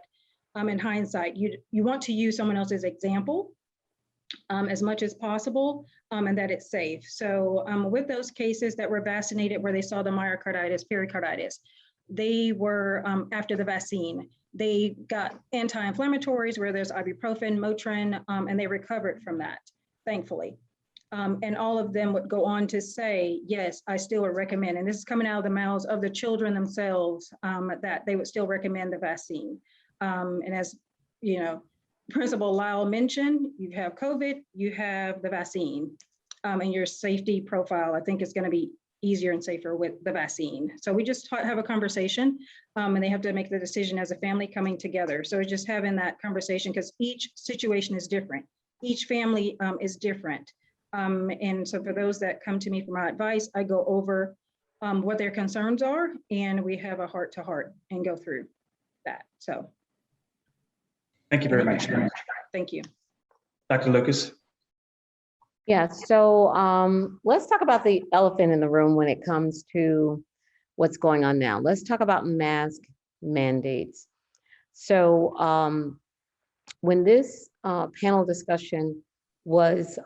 in hindsight, you want to use someone else's example as much as possible and that it's safe. So with those cases that were vaccinated where they saw the myocarditis, pericarditis, they were after the vaccine, they got anti-inflammatories where there's ibuprofen, Motrin, and they recovered from that, thankfully. And all of them would go on to say, yes, I still would recommend, and this is coming out of the mouths of the children themselves, that they would still recommend the vaccine. And as you know, Principal Lyle mentioned, you have COVID, you have the vaccine, and your safety profile, I think, is going to be easier and safer with the vaccine. So we just have a conversation, and they have to make the decision as a family coming together. So just having that conversation, because each situation is different. Each family is different. And so for those that come to me for my advice, I go over what their concerns are, and we have a heart-to-heart and go through that. So. Thank you very much. Thank you. Dr. Lucas. Yeah, so let's talk about the elephant in the room when it comes to what's going on now. Let's talk about mask mandates. So when this panel discussion was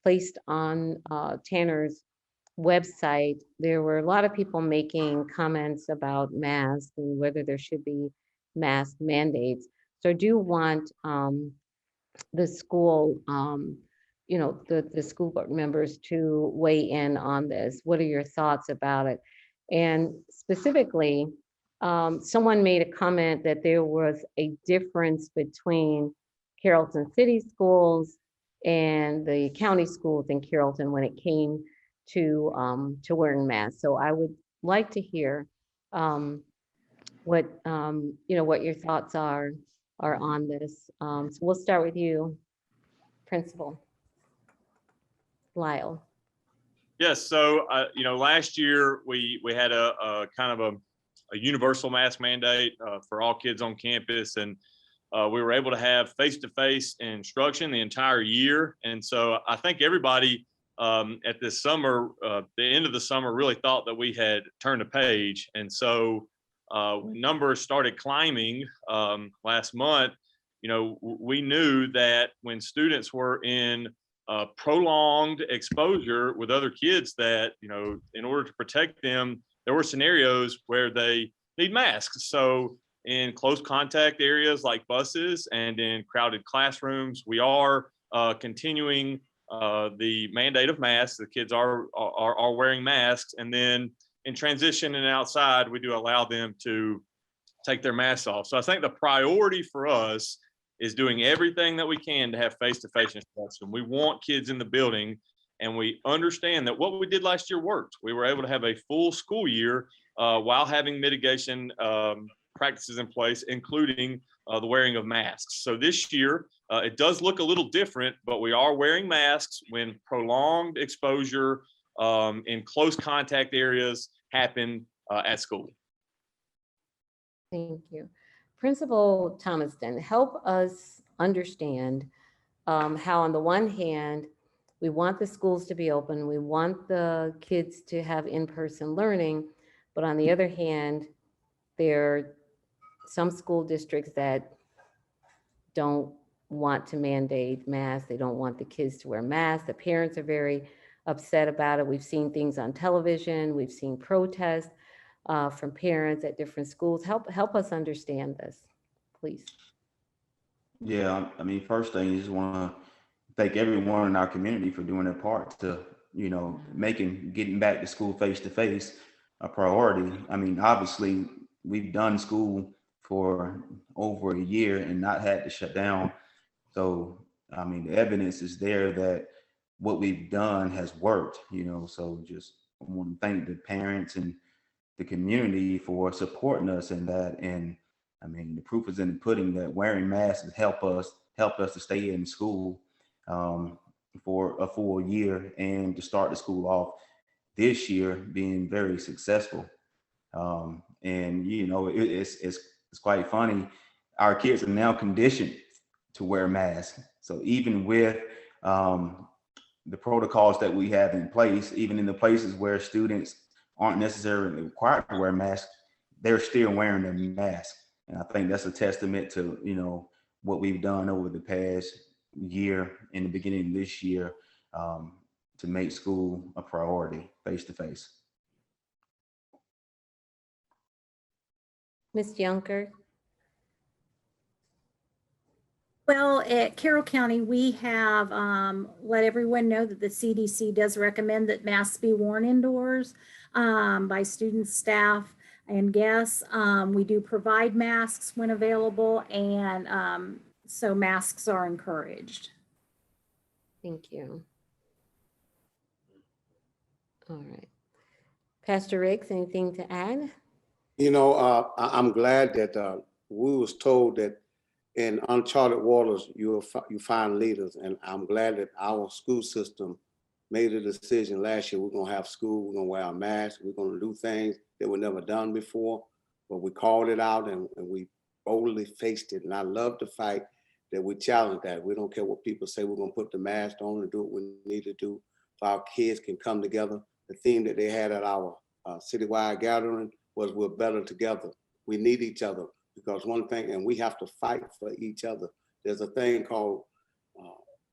placed on Tanner's website, there were a lot of people making comments about masks and whether there should be mask mandates. So I do want the school, you know, the school board members to weigh in on this. What are your thoughts about it? And specifically, someone made a comment that there was a difference between Carrollton City Schools and the county schools in Carrollton when it came to wearing masks. So I would like to hear what you know, what your thoughts are on this. So we'll start with you, Principal Lyle. Yes, so you know, last year we had a kind of a universal mask mandate for all kids on campus, and we were able to have face-to-face instruction the entire year. And so I think everybody at this summer, the end of the summer, really thought that we had turned a page. And so when numbers started climbing last month, you know, we knew that when students were in prolonged exposure with other kids, that, you know, in order to protect them, there were scenarios where they need masks. So in close contact areas like buses and in crowded classrooms, we are continuing the mandate of masks. The kids are wearing masks, and then in transition and outside, we do allow them to take their masks off. So I think the priority for us is doing everything that we can to have face-to-face instruction. We want kids in the building, and we understand that what we did last year worked. We were able to have a full school year while having mitigation practices in place, including the wearing of masks. So this year, it does look a little different, but we are wearing masks when prolonged exposure in close contact areas happen at school. Thank you. Principal Thomaston, help us understand how on the one hand, we want the schools to be open, we want the kids to have in-person learning, but on the other hand, there are some school districts that don't want to mandate masks. They don't want the kids to wear masks. The parents are very upset about it. We've seen things on television. We've seen protests from parents at different schools. Help us understand this, please. Yeah, I mean, first thing, I just want to thank everyone in our community for doing their part to, you know, getting back to school face to face. a priority. I mean, obviously, we've done school for over a year and not had to shut down. So, I mean, the evidence is there that what we've done has worked, you know. So just I want to thank the parents and the community for supporting us in that. And I mean, the proof is in the pudding that wearing masks has helped us to stay in school for a full year and to start the school off this year being very successful. And you know, it's quite funny. Our kids are now conditioned to wear masks. So even with the protocols that we have in place, even in the places where students aren't necessarily required to wear masks, they're still wearing a mask. And I think that's a testament to, you know, what we've done over the past year and the beginning of this year to make school a priority face to face. Ms. Junker? Well, at Carroll County, we have let everyone know that the CDC does recommend that masks be worn indoors by students, staff, and guests. We do provide masks when available, and so masks are encouraged. Thank you. All right. Pastor Riggs, anything to add? You know, I'm glad that we was told that in uncharted waters, you find leaders. And I'm glad that our school system made a decision last year. We're going to have school, we're going to wear our masks, we're going to do things that were never done before. But we called it out and we boldly faced it. And I love the fact that we challenge that. We don't care what people say. We're going to put the mask on and do what we need to do so our kids can come together. The theme that they had at our citywide gathering was we're better together. We need each other because one thing, and we have to fight for each other. There's a thing called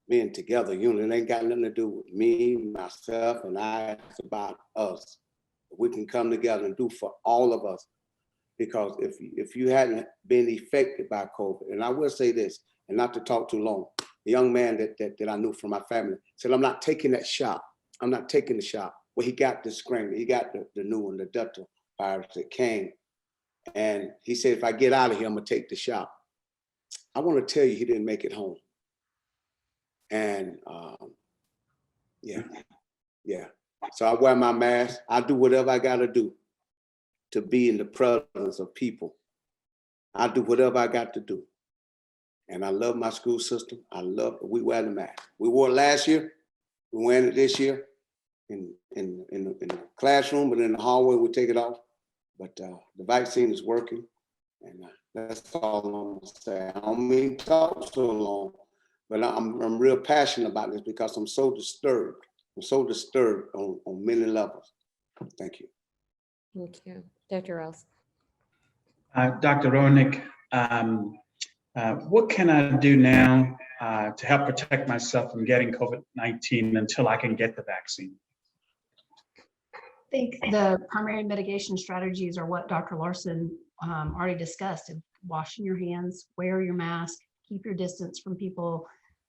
being together. Unity. It ain't got nothing to do with me, myself, and I. It's about us. We can come together and do for all of us. Because if you hadn't been affected by COVID, and I will say this, and not to talk too long, the young man that I knew from my family said, I'm not taking that shot. I'm not taking the shot. Well, he got the strain. He got the new one, the Delta virus that came. And he said, if I get out of here, I'm gonna take the shot. I want to tell you, he didn't make it home. And yeah. So I wear my mask. I do whatever I gotta do to be in the presence of people. I do whatever I got to do. And I love my school system. We wear the mask. We wore it last year. We're wearing it this year in the classroom, but in the hallway, we take it off. But the vaccine is working. And that's all I'm gonna say. I don't mean to talk so long, but I'm real passionate about this because I'm so disturbed. I'm so disturbed on many levels. Thank you. Thank you. Dr. Ross. Dr. Roenick, what can I do now to help protect myself from getting COVID-19 until I can get the vaccine? I think the primary mitigation strategies are what Dr. Larson already discussed. Washing your hands, wear your mask, keep your distance from people,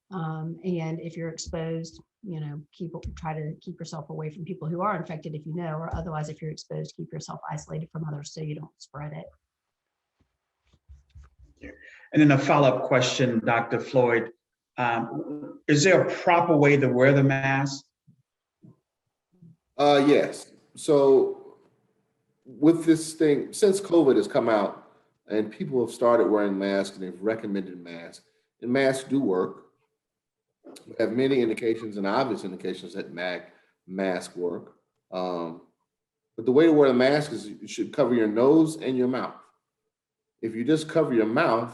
and if you're exposed, try to keep yourself away from people who are infected if you know, or otherwise if you're exposed, keep yourself isolated from others so you don't spread it. And then a follow-up question, Dr. Floyd, is there a proper way to wear the mask? Yes. So with this thing, since COVID has come out and people have started wearing masks and they've recommended masks, and masks do work. We have many indications and obvious indications that masks work. But the way to wear a mask is you should cover your nose and your mouth. If you just cover your mouth,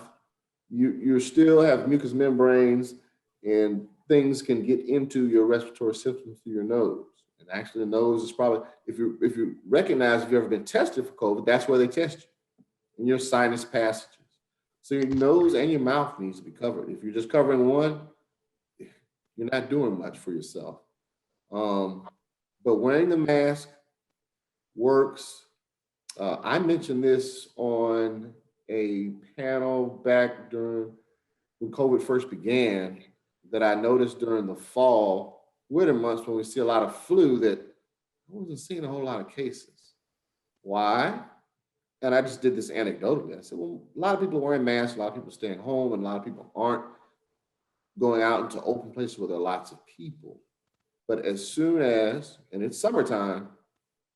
you still have mucous membranes and things can get into your respiratory systems through your nose. And actually the nose is probably, if you recognize if you've ever been tested for COVID, that's where they test you, in your sinus passages. So your nose and your mouth needs to be covered. If you're just covering one, you're not doing much for yourself. But wearing the mask works. I mentioned this on a panel back during when COVID first began, that I noticed during the fall, winter months, when we see a lot of flu, that I wasn't seeing a whole lot of cases. Why? And I just did this anecdotally. I said, well, a lot of people are wearing masks, a lot of people are staying home, and a lot of people aren't going out into open places where there are lots of people. But as soon as, and it's summertime,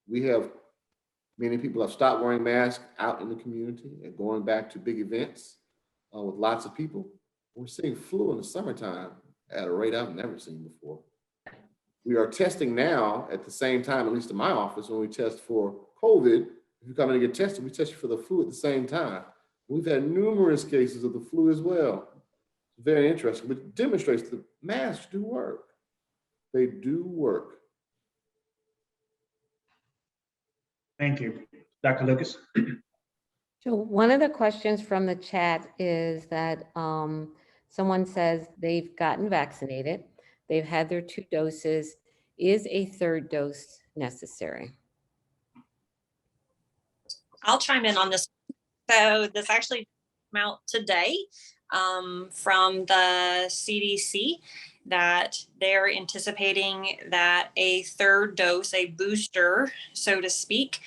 we have many people have stopped wearing masks out in the community and going back to big events with lots of people. We're seeing flu in the summertime at a rate I've never seen before. We are testing now at the same time, at least in my office, when we test for COVID. If you come in and get tested, we test you for the flu at the same time. We've had numerous cases of the flu as well. It's very interesting, but it demonstrates that masks do work. They do work. Thank you. Dr. Lucas? So one of the questions from the chat is that someone says they've gotten vaccinated, they've had their 2 doses. Is a 3rd dose necessary? I'll chime in on this. So this actually came out today from the CDC that they're anticipating that a 3rd dose, a booster, so to speak,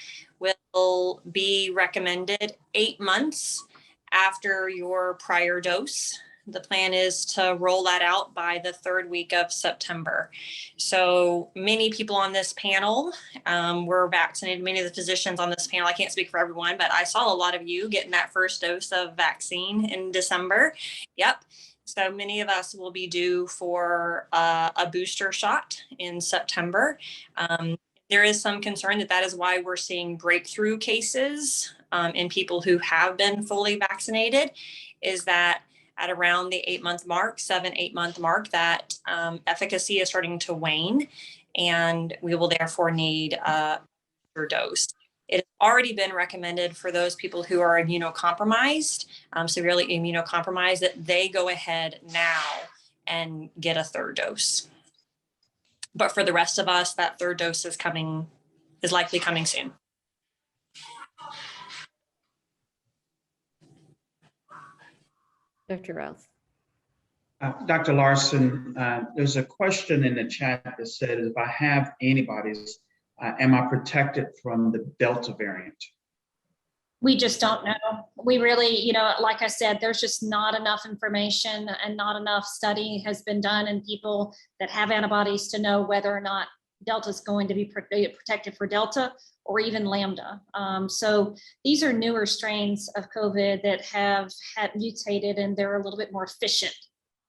will be recommended 8 months after your prior dose. The plan is to roll that out by the 3rd week of September. So many people on this panel were vaccinated. Many of the physicians on this panel, I can't speak for everyone, but I saw a lot of you getting that first dose of vaccine in December. Yep. So many of us will be due for a booster shot in September. There is some concern that is why we're seeing breakthrough cases in people who have been fully vaccinated, is that at around the 8-month mark, 7-8 month mark, that efficacy is starting to wane, and we will therefore need a booster dose. It has already been recommended for those people who are immunocompromised, severely immunocompromised, that they go ahead now and get a 3rd dose. But for the rest of us, that 3rd dose is likely coming soon. Dr. Rouse. Dr. Larson, there's a question in the chat that said, if I have antibodies, am I protected from the Delta variant? We just don't know. We really, like I said, there's just not enough information and not enough study has been done in people that have antibodies to know whether or not Delta is going to be protected for Delta or even Lambda. So these are newer strains of COVID that have mutated, and they're a little bit more efficient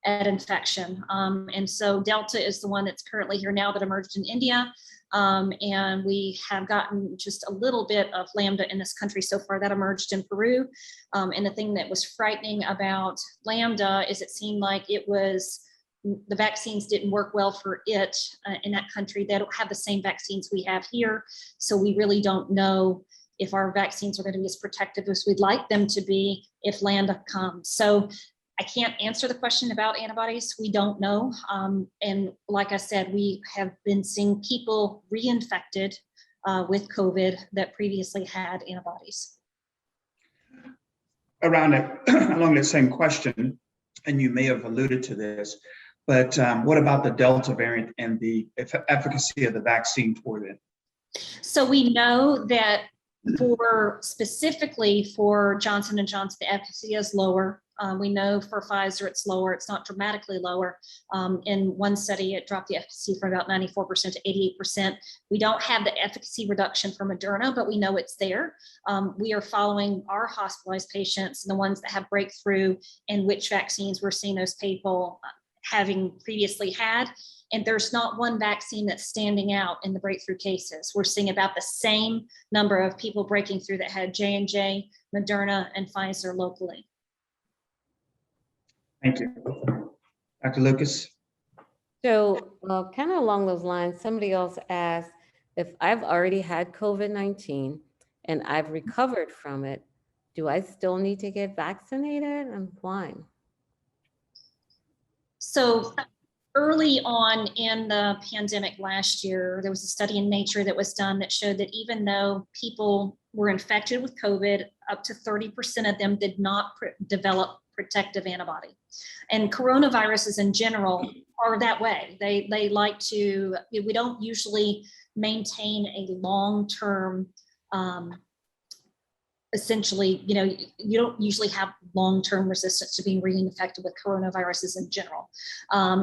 at infection. And so Delta is the one that's currently here now that emerged in India. And we have gotten just a little bit of Lambda in this country so far that emerged in Peru. And the thing that was frightening about Lambda is it seemed like the vaccines didn't work well for it in that country. They don't have the same vaccines we have here. So we really don't know if our vaccines are going to be as protective as we'd like them to be if Lambda comes. So I can't answer the question about antibodies. We don't know. And like I said, we have been seeing people reinfected with COVID that previously had antibodies. Along that same question, and you may have alluded to this, but what about the Delta variant and the efficacy of the vaccine for it? So we know that specifically for Johnson & Johnson, the efficacy is lower. We know for Pfizer it's lower. It's not dramatically lower. In one study, it dropped the efficacy from about 94% to 88%. We don't have the efficacy reduction for Moderna, but we know it's there. We are following our hospitalized patients and the ones that have breakthrough and which vaccines we're seeing those people having previously had. And there's not one vaccine that's standing out in the breakthrough cases. We're seeing about the same number of people breaking through that had J&J, Moderna, and Pfizer locally. Thank you. Dr. Lucas? So kind of along those lines, somebody else asked, if I've already had COVID-19 and I've recovered from it, do I still need to get vaccinated, and why? So early on in the pandemic last year, there was a study in Nature that was done that showed that even though people were infected with COVID, up to 30% of them did not develop protective antibody. And coronaviruses in general are that way. They like to, we don't usually maintain a long-term essentially, you don't usually have long-term resistance to being reinfected with coronaviruses in general.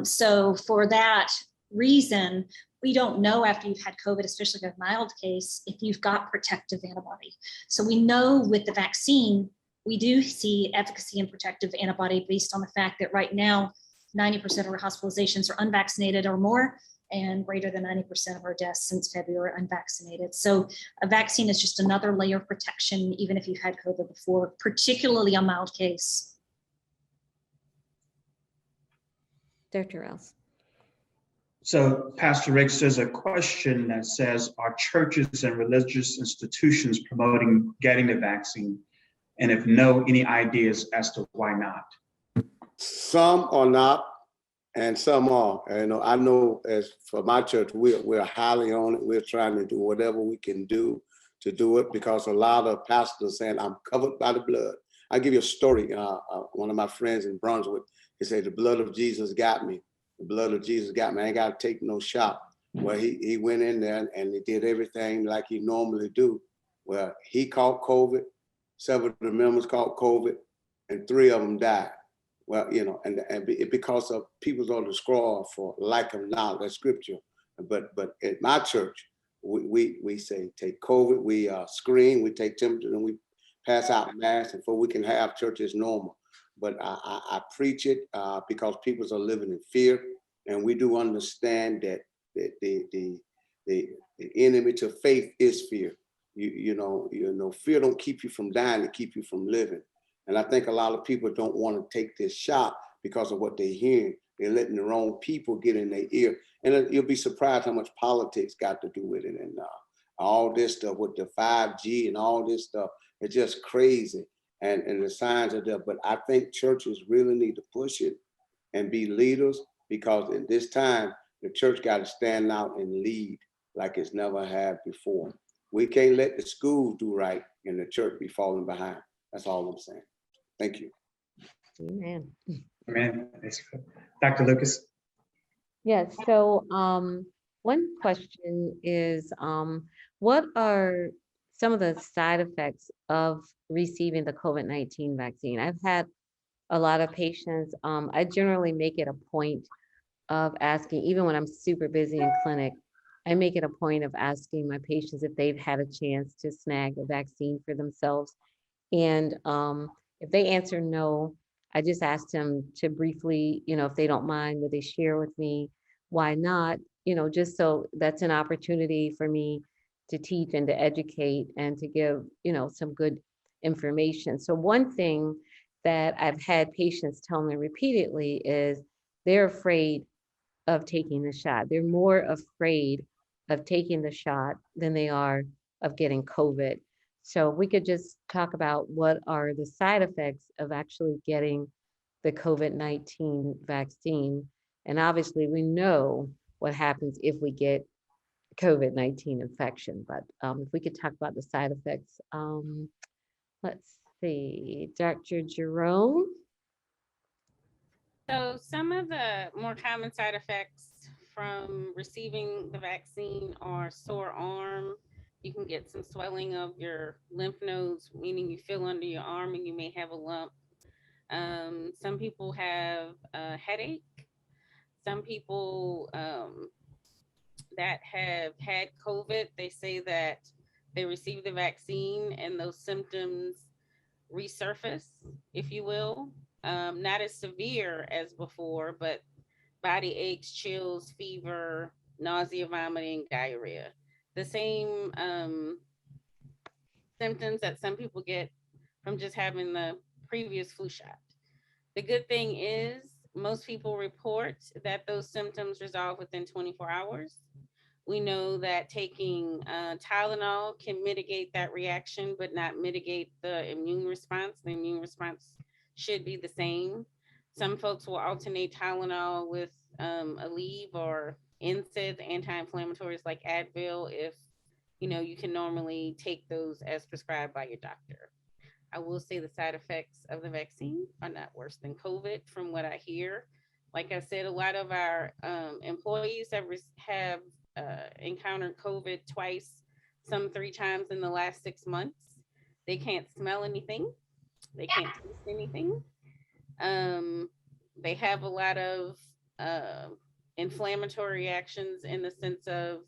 So for that reason, we don't know after you've had COVID, especially a mild case, if you've got protective antibody. So we know with the vaccine, we do see efficacy in protective antibody based on the fact that right now, 90% of our hospitalizations are unvaccinated or more, and greater than 90% of our deaths since February are unvaccinated. So a vaccine is just another layer of protection, even if you've had COVID before, particularly a mild case. Dr. Rouse. So Pastor Riggs, there's a question that says, are churches and religious institutions promoting getting the vaccine? And if no, any ideas as to why not? Some are not, and some are. I know as for my church, we're highly on it. We're trying to do whatever we can do to do it, because a lot of pastors saying, I'm covered by the blood. I'll give you a story. One of my friends in Brunswick, he said, the blood of Jesus got me. The blood of Jesus got me. I ain't got to take no shot. Well, he went in there and he did everything like he normally do. Well, he caught COVID. Several of the members caught COVID, and 3 of them died. Well, because of people on the scroll for lack of knowledge, that's scripture. But at my church, we say take COVID, we screen, we take temperature, and we pass out masks, and so we can have church as normal. But I preach it because people are living in fear, and we do understand that the enemy to faith is fear. Fear don't keep you from dying, it keep you from living. And I think a lot of people don't want to take this shot because of what they're hearing. They're letting the wrong people get in their ear. And you'll be surprised how much politics got to do with it. And all this stuff with the 5G and all this stuff, it's just crazy. And the signs are there. But I think churches really need to push it and be leaders, because at this time, the church got to stand out and lead like it's never had before. We can't let the schools do right and the church be falling behind. That's all I'm saying. Thank you. Amen. Amen. Dr. Lucas. Yes. So one question is, what are some of the side effects of receiving the COVID-19 vaccine? I've had a lot of patients. I generally make it a point of asking, even when I'm super busy in clinic, I make it a point of asking my patients if they've had a chance to snag a vaccine for themselves. And if they answer no, I just ask them to briefly, if they don't mind, would they share with me why not? Just so that's an opportunity for me to teach and to educate and to give, some good information. So one thing that I've had patients tell me repeatedly is they're afraid of taking the shot. They're more afraid of taking the shot than they are of getting COVID. So we could just talk about what are the side effects of actually getting the COVID-19 vaccine. And obviously we know what happens if we get COVID-19 infection, but if we could talk about the side effects. Let's see, Dr. Jerome. So some of the more common side effects from receiving the vaccine are sore arm. You can get some swelling of your lymph nodes, meaning you feel under your arm and you may have a lump. Some people have a headache. Some people that have had COVID, they say that they received the vaccine and those symptoms resurface, if you will. Not as severe as before, but body aches, chills, fever, nausea, vomiting, diarrhea. The same symptoms that some people get from just having the previous flu shot. The good thing is most people report that those symptoms resolve within 24 hours. We know that taking Tylenol can mitigate that reaction, but not mitigate the immune response. The immune response should be the same. Some folks will alternate Tylenol with Aleve or NSAID, anti-inflammatories like Advil, if you can normally take those as prescribed by your doctor. I will say the side effects of the vaccine are not worse than COVID from what I hear. Like I said, a lot of our employees have encountered COVID twice some 3 times in the last 6 months. They can't smell anything. They can't taste anything. They have a lot of inflammatory reactions in the sense of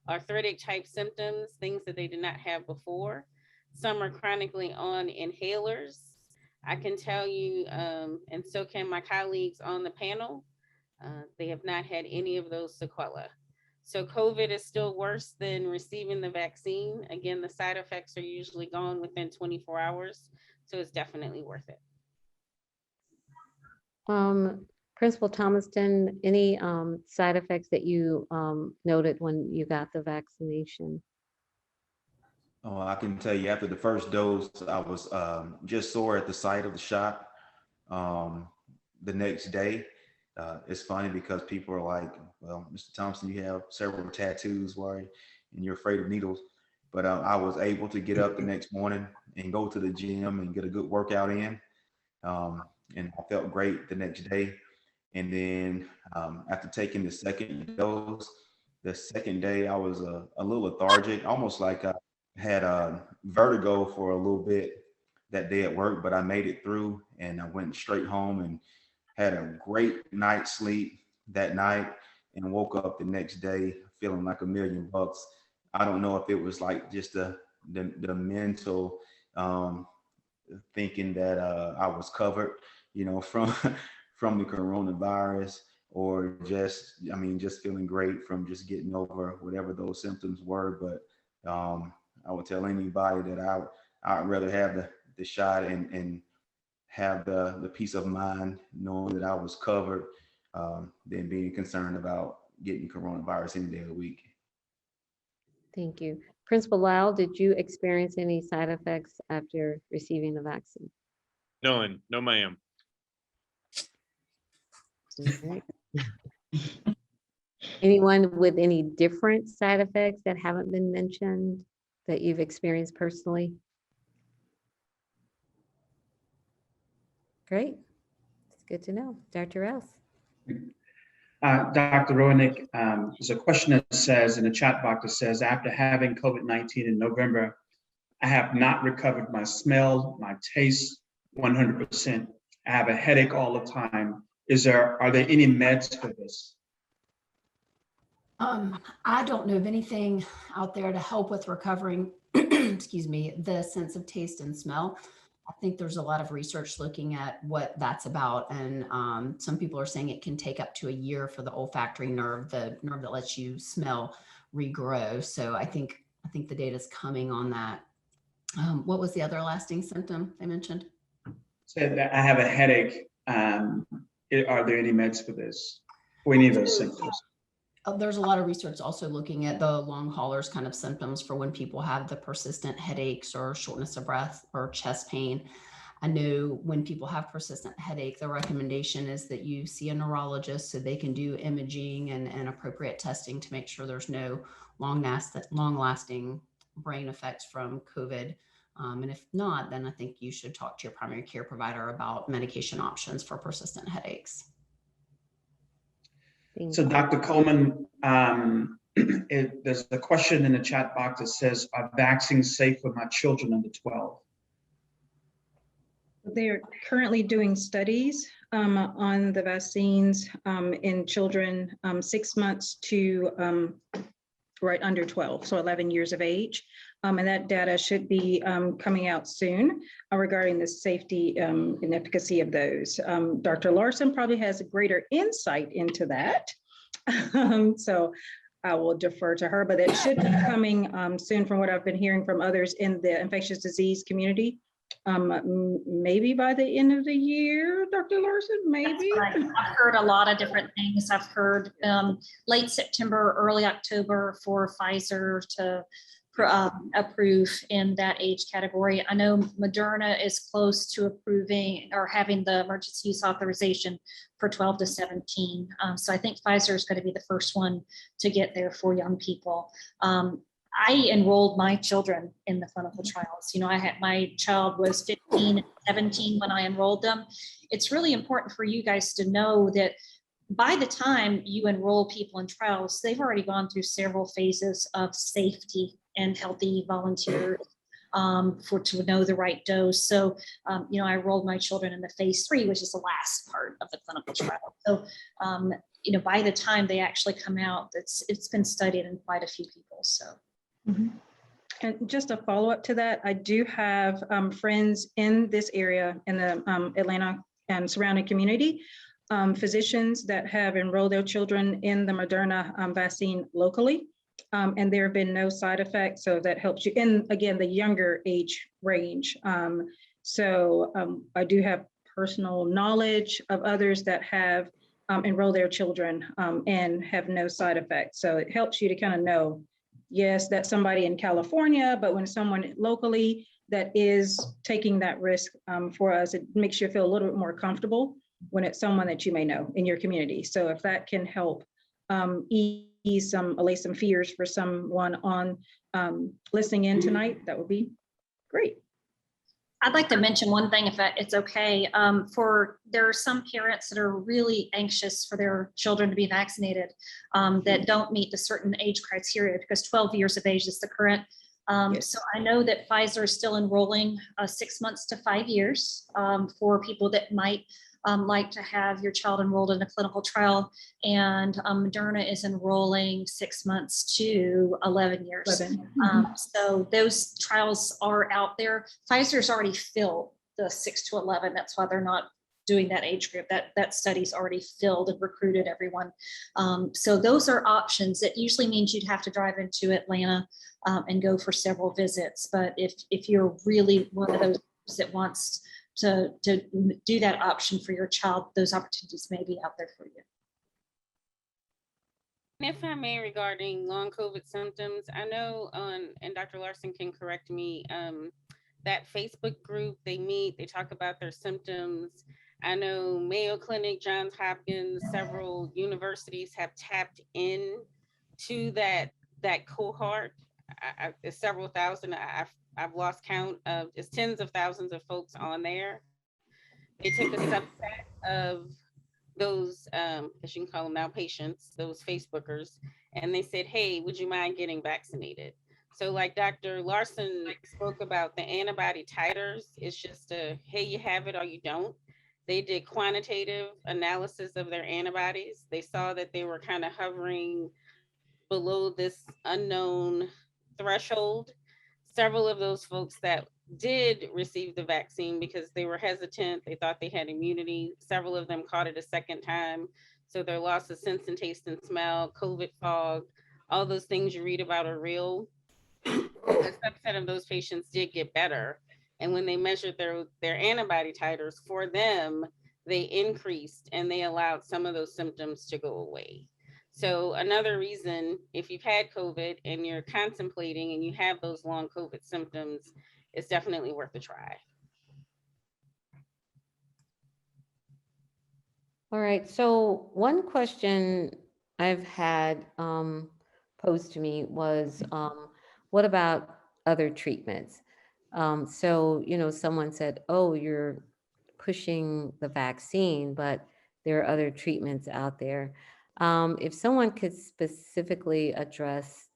arthritic type symptoms, things that they did not have before. Some are chronically on inhalers. I can tell you, and so can my colleagues on the panel, they have not had any of those sequelae. So COVID is still worse than receiving the vaccine. Again, the side effects are usually gone within 24 hours. So it's definitely worth it. Principal Thomaston, any side effects that you noted when you got the vaccination? Oh, I can tell you after the first dose, I was just sore at the site of the shot. The next day, it's funny because people are like, well, Mr. Thompson, you have several tattoos, why, and you're afraid of needles. But I was able to get up the next morning and go to the gym and get a good workout in. And I felt great the next day. And then after taking the second dose, the second day I was a little lethargic, almost like I had vertigo for a little bit that day at work, but I made it through and I went straight home and had a great night's sleep that night and woke up the next day feeling like $1,000,000. I don't know if it was like just the mental thinking that I was covered, you know, from the coronavirus, or just, I mean, just feeling great from just getting over whatever those symptoms were. But I would tell anybody that I'd rather have the shot and have the peace of mind knowing that I was covered than being concerned about getting coronavirus any day of the week. Thank you. Principal Lyle, did you experience any side effects after receiving the vaccine? None, no ma'am. All right. Anyone with any different side effects that haven't been mentioned that you've experienced personally? Great. It's good to know. Dr. Rouse. Dr. Roenick, there's a question that says in the chat box that says, after having COVID-19 in November, I have not recovered my smell, my taste 100%. I have a headache all the time. Are there any meds for this? I don't know of anything out there to help with recovering, excuse me, the sense of taste and smell. I think there's a lot of research looking at what that's about. And some people are saying it can take up to a year for the olfactory nerve, the nerve that lets you smell, regrow. So I think the data is coming on that. What was the other lasting symptom they mentioned? Said that I have a headache. Are there any meds for this? For any of those symptoms? There's a lot of research also looking at the long haulers kind of symptoms for when people have the persistent headaches or shortness of breath or chest pain. I know when people have persistent headache, the recommendation is that you see a neurologist so they can do imaging and appropriate testing to make sure there's no long-lasting brain effects from COVID. And if not, then I think you should talk to your primary care provider about medication options for persistent headaches. So Dr. Coleman, there's a question in the chat box that says, are vaccines safe for my children under 12? They're currently doing studies on the vaccines in children 6 months to right under 12, so 11 years of age. And that data should be coming out soon regarding the safety and efficacy of those. Dr. Larson probably has a greater insight into that. So I will defer to her, but it should be coming soon from what I've been hearing from others in the infectious disease community. Maybe by the end of the year, Dr. Larson, maybe? Right. I've heard a lot of different things. I've heard late September, early October for Pfizer to approve in that age category. I know Moderna is close to approving or having the emergency use authorization for 12 to 17. So I think Pfizer is going to be the first one to get there for young people. I enrolled my children in the clinical trials. You know, my child was 15 and 17 when I enrolled them. It's really important for you guys to know that by the time you enroll people in trials, they've already gone through several phases of safety and healthy volunteers to know the right dose. So, I enrolled my children in the phase 3, which is the last part of the clinical trial. So, by the time they actually come out, it's been studied in quite a few people. So. Mm-hmm. And just a follow-up to that, I do have friends in this area, in the Atlanta and surrounding community, physicians that have enrolled their children in the Moderna vaccine locally, and there have been no side effects. So that helps you in, again, the younger age range. I do have personal knowledge of others that have enrolled their children and have no side effects. So it helps you to kind of know, yes, that's somebody in California, but when someone locally that is taking that risk for us, it makes you feel a little bit more comfortable when it's someone that you may know in your community. So if that can help allay some fears for someone on listening in tonight, that would be great. I'd like to mention one thing, if it's okay. There are some parents that are really anxious for their children to be vaccinated that don't meet the certain age criteria, because 12 years of age is the current. Yes. So I know that Pfizer is still enrolling 6 months to 5 years for people that might like to have your child enrolled in a clinical trial, and Moderna is enrolling 6 months to 11 years. So those trials are out there. Pfizer's already filled the 6 to 11. That's why they're not doing that age group. That study's already filled and recruited everyone. So those are options. That usually means you'd have to drive into Atlanta and go for several visits. But if you're really one of those that wants to do that option for your child, those opportunities may be out there for you. If I may, regarding long COVID symptoms, I know and Dr. Larson can correct me, that Facebook group, they meet, they talk about their symptoms. I know Mayo Clinic, Johns Hopkins, several universities have tapped in to that cohort. It's several thousand. I've lost count of, it's tens of thousands of folks on there. They took a subset of those, as you can call them now, patients, those Facebookers, and they said, hey, would you mind getting vaccinated? So like Dr. Larson spoke about the antibody titers, it's just hey, you have it or you don't. They did quantitative analysis of their antibodies. They saw that they were kind of hovering below this unknown threshold. Several of those folks that did receive the vaccine because they were hesitant, they thought they had immunity. Several of them caught it a second time. So their loss of sense and taste and smell, COVID fog, all those things you read about are real. A subset of those patients did get better. And when they measured their antibody titers for them, they increased and they allowed some of those symptoms to go away. So another reason, if you've had COVID and you're contemplating and you have those long COVID symptoms, it's definitely worth a try. All right, so one question I've had posed to me was, what about other treatments? Someone said, oh, you're pushing the vaccine, but there are other treatments out there. If someone could specifically address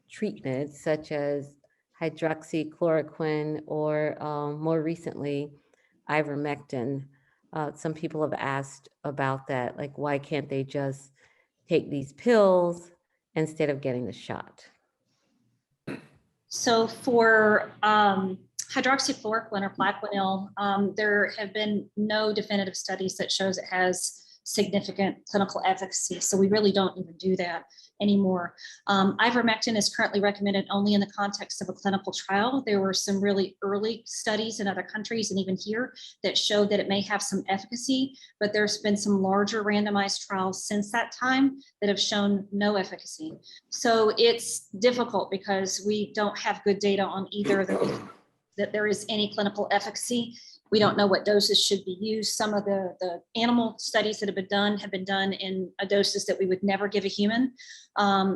treatments such as hydroxychloroquine or more recently, ivermectin, some people have asked about that, like why can't they just take these pills instead of getting the shot? So for hydroxychloroquine or Plaquenil, there have been no definitive studies that shows it has significant clinical efficacy. So we really don't even do that anymore. Ivermectin is currently recommended only in the context of a clinical trial. There were some really early studies in other countries and even here that showed that it may have some efficacy, but there's been some larger randomized trials since that time that have shown no efficacy. So it's difficult because we don't have good data on either of those, that there is any clinical efficacy. We don't know what doses should be used. Some of the animal studies that have been done in doses that we would never give a human.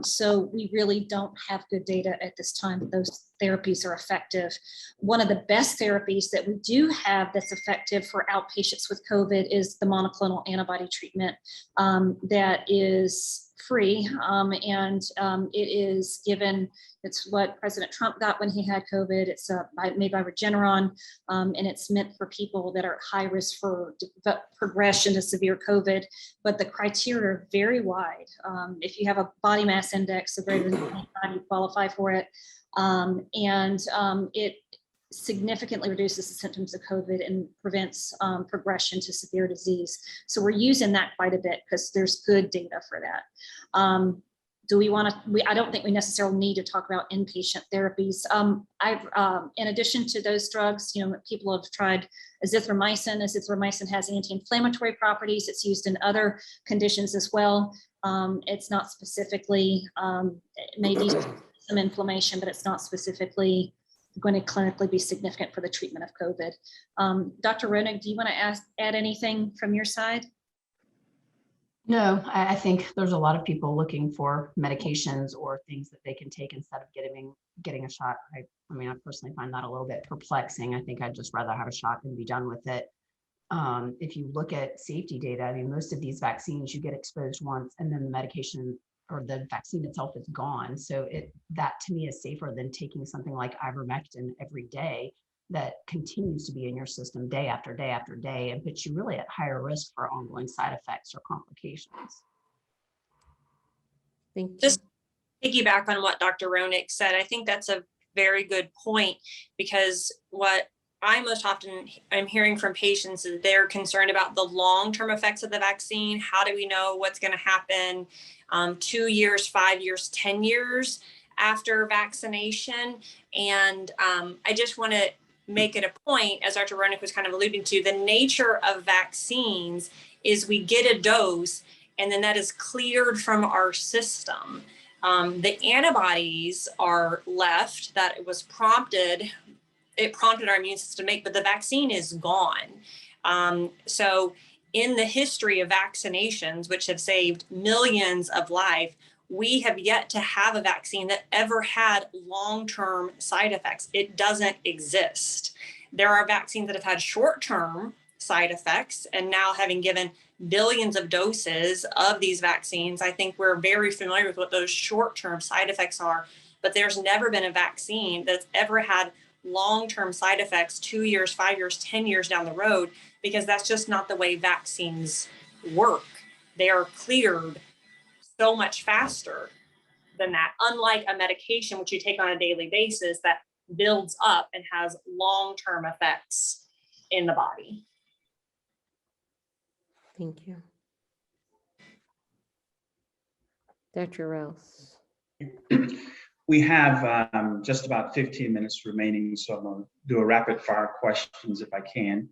So we really don't have good data at this time that those therapies are effective. One of the best therapies that we do have that's effective for outpatients with COVID is the monoclonal antibody treatment that is free, and it is given. It's what President Trump got when he had COVID. It's made by Regeneron, and it's meant for people that are at high risk for progression to severe COVID. But the criteria are very wide. If you have a body mass index of greater than 25, you qualify for it, and it significantly reduces the symptoms of COVID and prevents progression to severe disease. So we're using that quite a bit because there's good data for that. Do we want to, I don't think we necessarily need to talk about inpatient therapies. In addition to those drugs, people have tried azithromycin. Azithromycin has anti-inflammatory properties. It's used in other conditions as well. It's not specifically, it may be some inflammation, but it's not specifically going to clinically be significant for the treatment of COVID. Dr. Ronig, do you want to add anything from your side? No, I think there's a lot of people looking for medications or things that they can take instead of getting a shot. I mean, I personally find that a little bit perplexing. I think I'd just rather have a shot and be done with it. If you look at safety data, I mean, most of these vaccines, you get exposed once and then the medication or the vaccine itself is gone. So that to me is safer than taking something like ivermectin every day that continues to be in your system day after day after day and puts you really at higher risk for ongoing side effects or complications. Thank you. Just piggyback on what Dr. Ronig said, I think that's a very good point, because what I most often am hearing from patients is they're concerned about the long-term effects of the vaccine. How do we know what's going to happen 2 years, 5 years, 10 years after vaccination? And I just want to make it a point, as Dr. Ronig was kind of alluding to, the nature of vaccines is we get a dose and then that is cleared from our system. The antibodies are left that it prompted our immune system to make, but the vaccine is gone. So in the history of vaccinations, which have saved millions of lives, we have yet to have a vaccine that ever had long-term side effects. It doesn't exist. There are vaccines that have had short-term side effects, and now having given billions of doses of these vaccines, I think we're very familiar with what those short-term side effects are, but there's never been a vaccine that's ever had long-term side effects 2 years, 5 years, 10 years down the road, because that's just not the way vaccines work. They are cleared so much faster than that, unlike a medication which you take on a daily basis that builds up and has long-term effects in the body. Thank you. Dr. Rose. We have just about 15 minutes remaining, so I'm going to do a rapid fire questions if I can.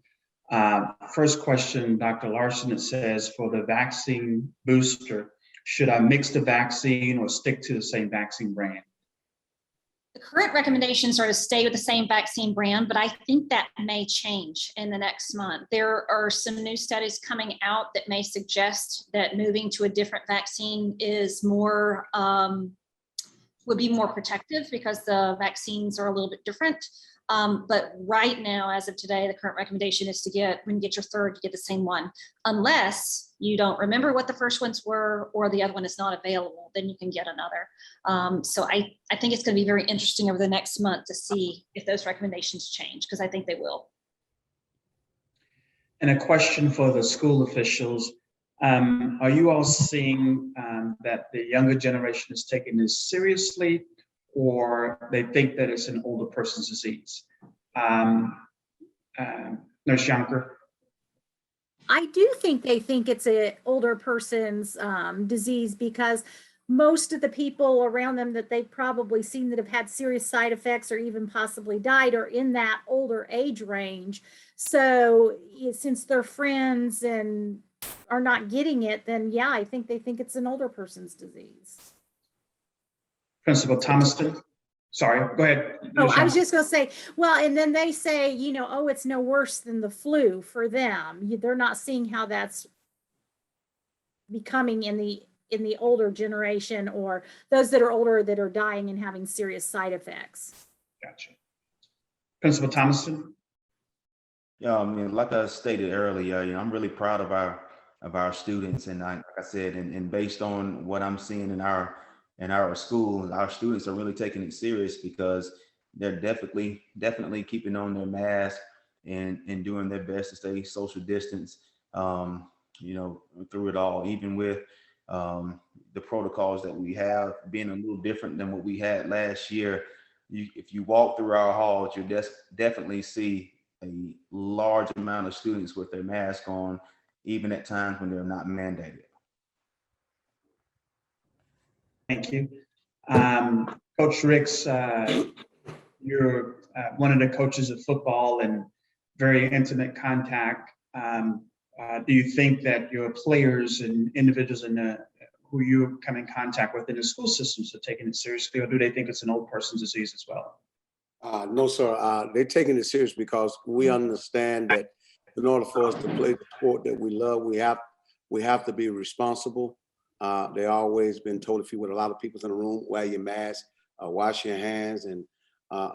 First question, Dr. Larson, it says, for the vaccine booster, should I mix the vaccine or stick to the same vaccine brand? The current recommendations are to stay with the same vaccine brand, but I think that may change in the next month. There are some new studies coming out that may suggest that moving to a different vaccine is more, would be more protective because the vaccines are a little bit different. But right now, as of today, the current recommendation is to when you get your third, you get the same one, unless you don't remember what the first ones were or the other one is not available, then you can get another. So I think it's going to be very interesting over the next month to see if those recommendations change, because I think they will. And a question for the school officials. Are you all seeing that the younger generation is taking this seriously, or they think that it's an older person's disease? Nurse Yonker? I do think they think it's an older person's disease, because most of the people around them that they've probably seen that have had serious side effects or even possibly died are in that older age range. So since they're friends and are not getting it, then yeah, I think they think it's an older person's disease. Principal Thomaston? Sorry, go ahead. Oh, I was just going to say, well, and then they say, oh, it's no worse than the flu for them. They're not seeing how that's becoming in the older generation, or those that are older that are dying and having serious side effects. Gotcha. Principal Thomaston? Yeah, I mean, like I stated earlier, I'm really proud of our our students. And like I said, and based on what I'm seeing in our school, our students are really taking it serious because they're definitely keeping on their mask and doing their best to stay social distance, through it all, even with the protocols that we have being a little different than what we had last year. If you walk through our halls, you'll definitely see a large amount of students with their mask on, even at times when they're not mandated. Thank you. Coach Ricks, you're one of the coaches of football and very intimate contact. Do you think that your players and individuals who you come in contact with in the school systems are taking it seriously, or do they think it's an old person's disease as well? No, sir. They're taking it serious because we understand that in order for us to play the sport that we love, we have to be responsible. They always been told, if you with a lot of people in the room, wear your mask, wash your hands, and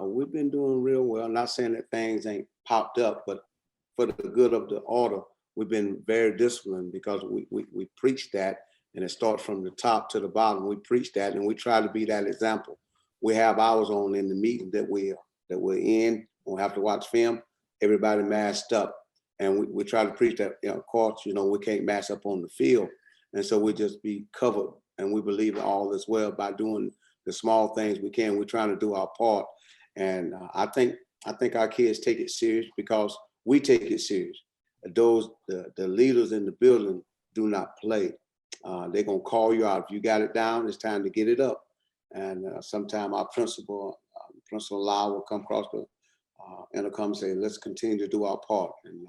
we've been doing real well. I'm not saying that things ain't popped up, but for the good of the order, we've been very disciplined because we preach that, and it starts from the top to the bottom. We preach that, and we try to be that example. We have ours on in the meeting that we're in. We have to watch film. Everybody masked up, and we try to preach that. Of course, we can't mask up on the field, and so we just be covered. And we believe in all is well by doing the small things we can. We're trying to do our part, and I think our kids take it serious because we take it serious. The leaders in the building do not play. They're gonna call you out. If you got it down, it's time to get it up. And sometime our Principal Lau will come across the intercom and say, let's continue to do our part. And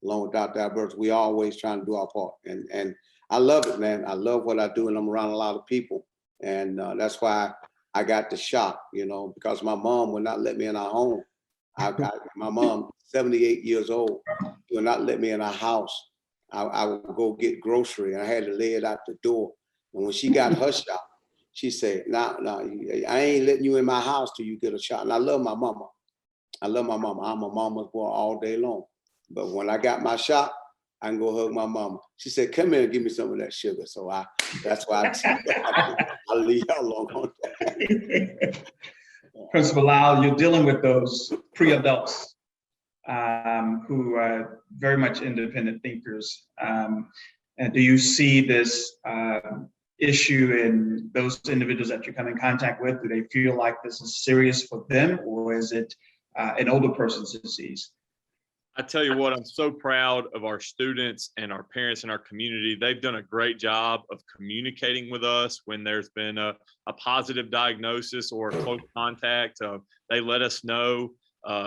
along with Dr. Alberts, we always trying to do our part. And I love it, man. I love what I do, and I'm around a lot of people. And that's why I got the shot, because my mom would not let me in our home. My mom, 78 years old, would not let me in our house. I would go get grocery, and I had to lay it out the door. And when she got her shot, she said, no, I ain't letting you in my house till you get a shot. And I love my mama. I'm a mama's boy all day long. But when I got my shot, I can go hug my mama. She said, come here and give me some of that sugar. So that's why I'll leave y'all alone on that. Principal Lau, you're dealing with those pre-adults who are very much independent thinkers. And do you see this issue in those individuals that you come in contact with? Do they feel like this is serious for them, or is it an older person's disease? I tell you what, I'm so proud of our students and our parents and our community. They've done a great job of communicating with us when there's been a positive diagnosis or a close contact. They let us know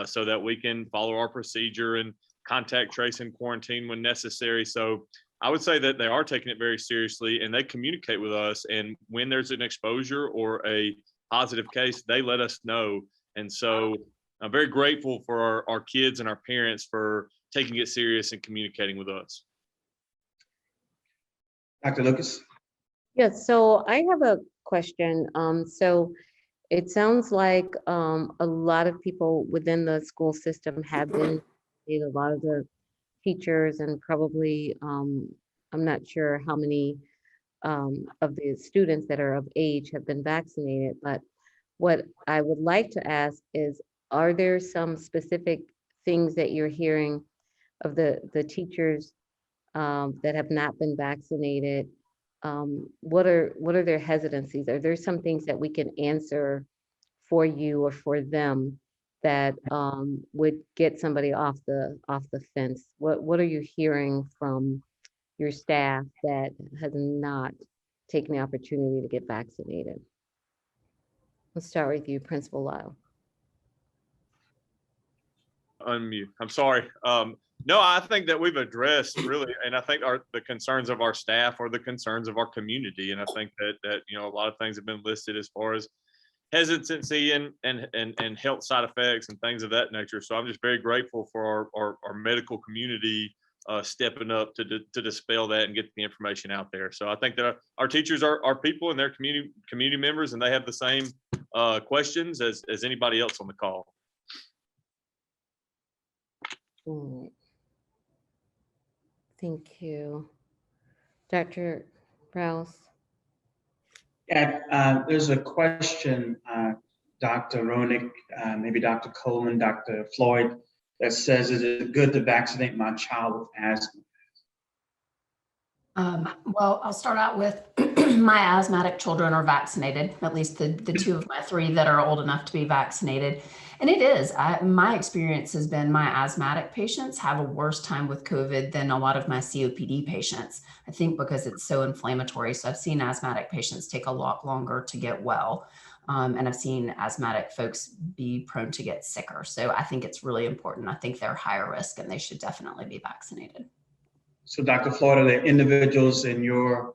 so that we can follow our procedure and contact trace and quarantine when necessary. So I would say that they are taking it very seriously, and they communicate with us. And when there's an exposure or a positive case, they let us know. And so I'm very grateful for our kids and our parents for taking it serious and communicating with us. Dr. Lucas? Yes, so I have a question. So it sounds like a lot of people within the school system have been, a lot of the teachers, and probably, I'm not sure how many of the students that are of age have been vaccinated, but what I would like to ask is, are there some specific things that you're hearing of the teachers that have not been vaccinated? What are their hesitancies? Are there some things that we can answer for you or for them that would get somebody off the fence? What are you hearing from your staff that has not taken the opportunity to get vaccinated? Let's start with you, Principal Lau. Unmute. I'm sorry. No, I think that we've addressed really, and I think the concerns of our staff are the concerns of our community. And I think that a lot of things have been listed as far as hesitancy and health side effects and things of that nature. So I'm just very grateful for our medical community stepping up to dispel that and get the information out there. So I think that our teachers are people and they're community members, and they have the same questions as anybody else on the call. All right. Thank you. Dr. Rouse? Yeah, there's a question, Dr. Roenick, maybe Dr. Coleman, Dr. Floyd, that says, is it good to vaccinate my child with asthma? Well, I'll start out with my asthmatic children are vaccinated, at least the two of my three that are old enough to be vaccinated. And it is, my experience has been my asthmatic patients have a worse time with COVID than a lot of my COPD patients, I think because it's so inflammatory. So I've seen asthmatic patients take a lot longer to get well. And I've seen asthmatic folks be prone to get sicker. So I think it's really important. I think they're higher risk and they should definitely be vaccinated. So Dr. Floyd, are there individuals in your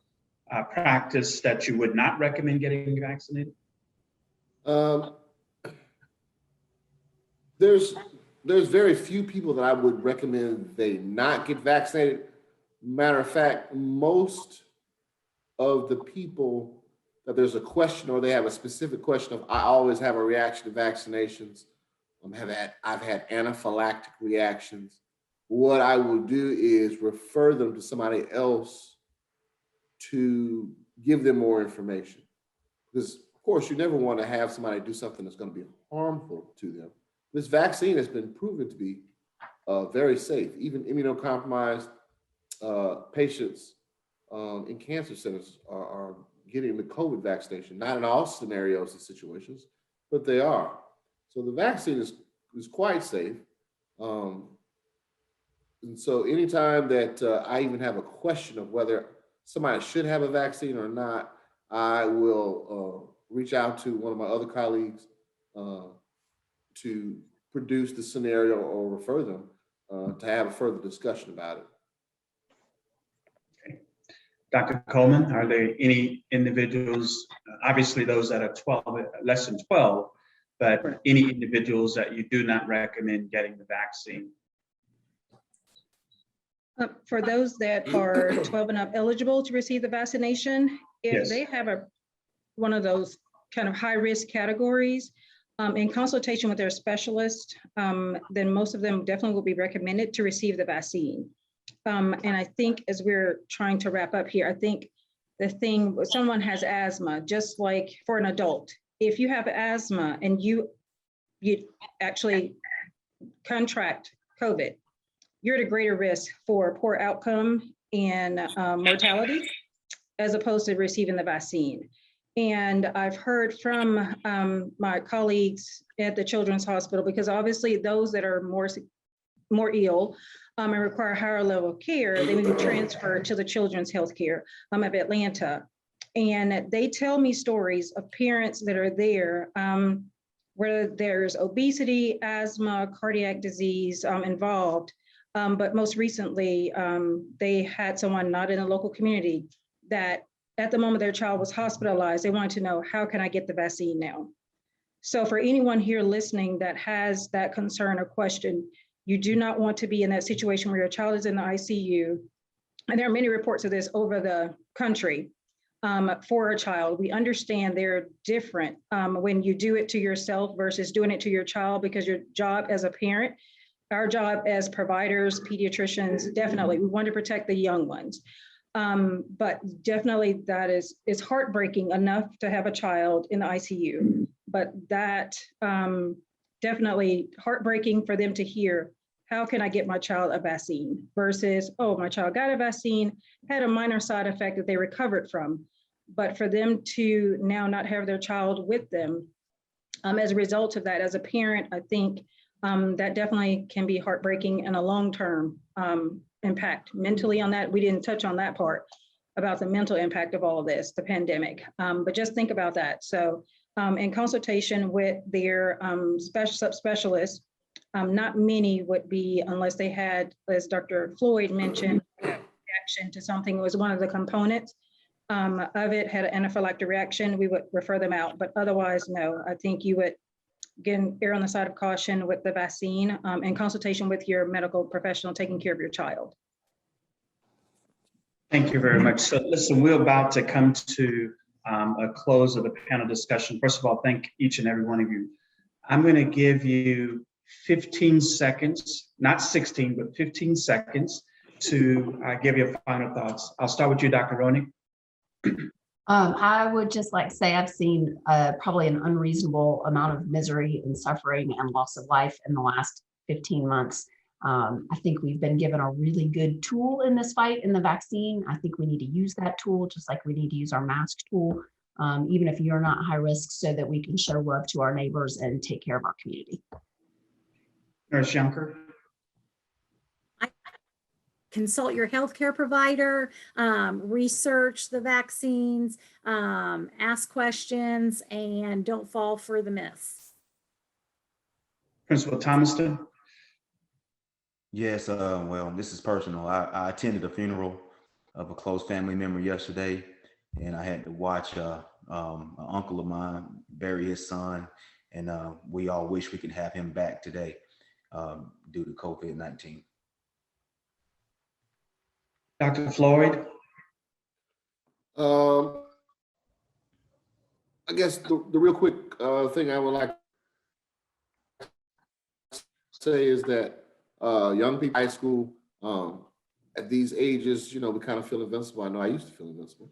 practice that you would not recommend getting vaccinated? There's very few people that I would recommend they not get vaccinated. Matter of fact, most of the people that there's a question or they have a specific question of, I always have a reaction to vaccinations. I've had anaphylactic reactions. What I will do is refer them to somebody else to give them more information. Because of course you never want to have somebody do something that's going to be harmful to them. This vaccine has been proven to be very safe. Even immunocompromised patients in cancer centers are getting the COVID vaccination, not in all scenarios and situations, but they are. So the vaccine is quite safe. And so anytime that I even have a question of whether somebody should have a vaccine or not, I will reach out to one of my other colleagues to produce the scenario or refer them to have a further discussion about it. Okay. Dr. Coleman, are there any individuals, obviously those that are 12, less than 12, but any individuals that you do not recommend getting the vaccine? For those that are 12 and up eligible to receive the vaccination, if Yes. they have one of those kind of high risk categories, in consultation with their specialist, then most of them definitely will be recommended to receive the vaccine. And I think as we're trying to wrap up here, I think the thing, someone has asthma, just like for an adult, if you have asthma and you actually contract COVID, you're at a greater risk for poor outcome and mortality as opposed to receiving the vaccine. And I've heard from my colleagues at the Children's Hospital, because obviously those that are more ill and require higher level of care, they may be transferred to the Children's Healthcare of Atlanta. And they tell me stories of parents that are there where there's obesity, asthma, cardiac disease involved. But most recently, they had someone not in a local community that at the moment their child was hospitalized, they wanted to know, how can I get the vaccine now? So for anyone here listening that has that concern or question, you do not want to be in that situation where your child is in the ICU. And there are many reports of this over the country for a child. We understand they're different when you do it to yourself versus doing it to your child, because your job as a parent, our job as providers, pediatricians, definitely, we want to protect the young ones. But definitely that is heartbreaking enough to have a child in the ICU, but that definitely heartbreaking for them to hear, how can I get my child a vaccine versus, oh, my child got a vaccine, had a minor side effect that they recovered from. But for them to now not have their child with them as a result of that, as a parent, I think that definitely can be heartbreaking and a long-term impact mentally on that. We didn't touch on that part about the mental impact of all of this, the pandemic, but just think about that. So in consultation with their subspecialists, not many would be, unless they had, as Dr. Floyd mentioned, reaction to something was one of the components of it, had an anaphylactic reaction, we would refer them out. But otherwise, no, I think you would, again, err on the side of caution with the vaccine in consultation with your medical professional taking care of your child. Thank you very much. So listen, we're about to come to a close of the panel discussion. First of all, thank each and every one of you. I'm going to give you 15 seconds, not 16, but 15 seconds to give your final thoughts. I'll start with you, Dr. Ronig. I would just like to say I've seen probably an unreasonable amount of misery and suffering and loss of life in the last 15 months. I think we've been given a really good tool in this fight in the vaccine. I think we need to use that tool just like we need to use our mask tool, even if you're not high risk, so that we can show love to our neighbors and take care of our community. Nurse Yunker. Consult your healthcare provider, research the vaccines, ask questions, and don't fall for the myths. Principal Thomaston. Yes, well, this is personal. I attended a funeral of a close family member yesterday, and I had to watch an uncle of mine bury his son, and we all wish we could have him back today due to COVID-19. Dr. Floyd. I guess the real quick thing I would like to say is that young people, high school, at these ages, you know, we kind of feel invincible. I know I used to feel invincible,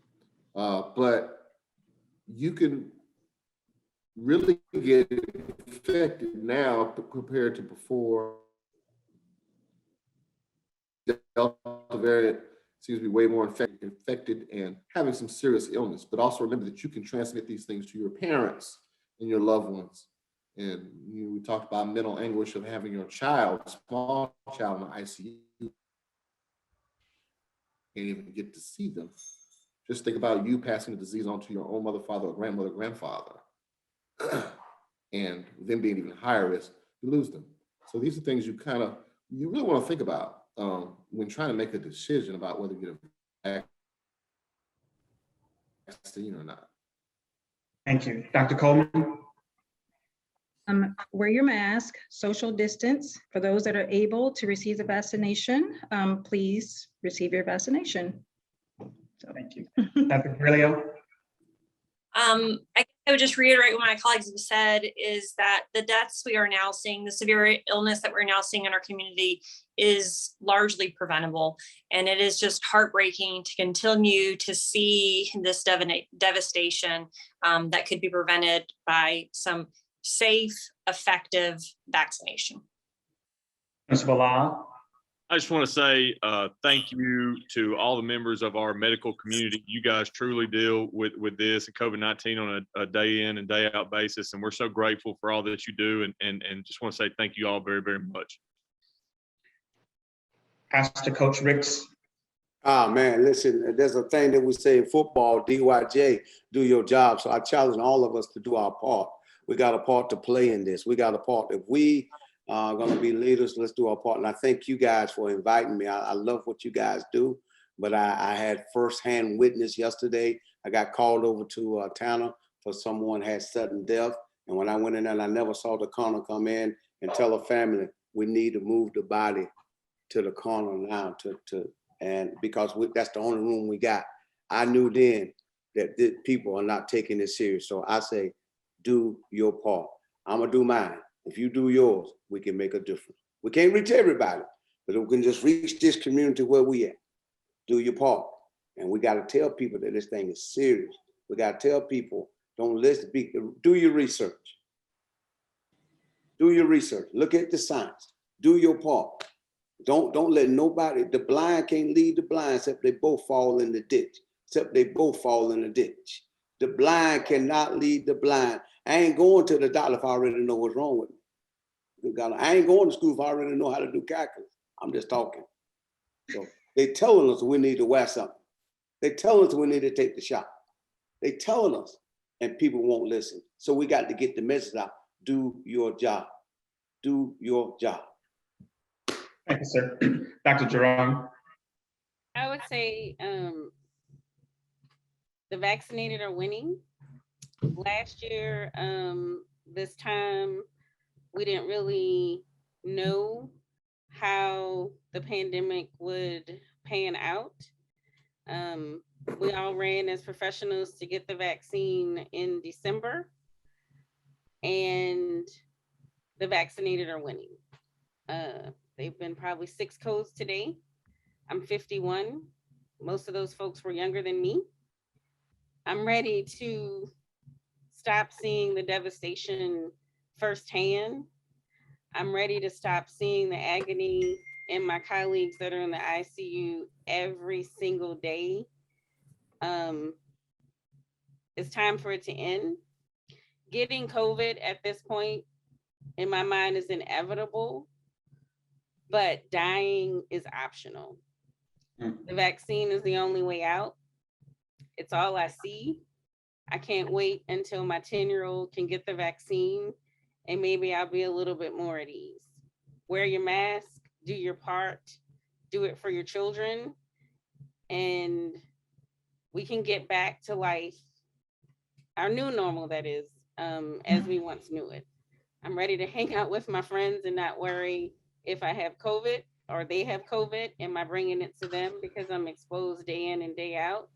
but you can really get infected now compared to before. The Delta variant seems to be way more infected and having some serious illness, but also remember that you can transmit these things to your parents and your loved ones. And we talked about mental anguish of having your child, small child in the ICU, can't even get to see them. Just think about you passing the disease on to your own mother, father, or grandmother, grandfather, and them being even higher risk, you lose them. So these are things you really want to think about when trying to make a decision about whether you get a vaccine or not. Thank you. Dr. Coleman. Wear your mask, social distance. For those that are able to receive the vaccination, please receive your vaccination. So thank you. Dr. Grillo. I would just reiterate what my colleagues have said is that the deaths we are now seeing, the severe illness that we're now seeing in our community is largely preventable. And it is just heartbreaking to continue to see this devastation that could be prevented by some safe, effective vaccination. Principal Lau. I just want to say thank you to all the members of our medical community. You guys truly deal with this and COVID-19 on a day in and day out basis. And we're so grateful for all that you do. And just want to say thank you all very, very much. Pastor Coach Ricks. Ah, man, listen, there's a thing that we say in football, DYJ, do your job. So I challenge all of us to do our part. We got a part to play in this. We got a part. If we are going to be leaders, let's do our part. And I thank you guys for inviting me. I love what you guys do, but I had firsthand witness yesterday. I got called over to Tanner for someone had sudden death. And when I went in there, I never saw the coroner come in and tell a family, we need to move the body to the coroner now and because that's the only room we got. I knew then that people are not taking it serious. So I say, do your part. I'm gonna do mine. If you do yours, we can make a difference. We can't reach everybody, but we can just reach this community where we at. Do your part. And we gotta tell people that this thing is serious. We gotta tell people, don't listen, do your research. Do your research, look at the science, do your part. Don't let nobody, the blind can't lead the blind except they both fall in the ditch, The blind cannot lead the blind. I ain't going to the doctor if I already know what's wrong with me. I ain't going to school if I already know how to do calculus. I'm just talking. So they telling us we need to wear something. They telling us we need to take the shot. They telling us, and people won't listen. So we got to get the message out. Do your job. Do your job. Thank you, sir. Dr. Jerome. I would say the vaccinated are winning. Last year, this time, we didn't really know how the pandemic would pan out. We all ran as professionals to get the vaccine in December, and the vaccinated are winning. They've been probably 6 codes today. I'm 51. Most of those folks were younger than me. I'm ready to stop seeing the devastation firsthand. I'm ready to stop seeing the agony in my colleagues that are in the ICU every single day. It's time for it to end. Getting COVID at this point, in my mind, is inevitable, but dying is optional. The vaccine is the only way out. It's all I see. I can't wait until my 10-year-old can get the vaccine, and maybe I'll be a little bit more at ease. Wear your mask, do your part, do it for your children, and we can get back to life, our new normal, that is, as we once knew it. I'm ready to hang out with my friends and not worry if I have COVID or they have COVID, am I bringing it to them because I'm exposed day in and day out.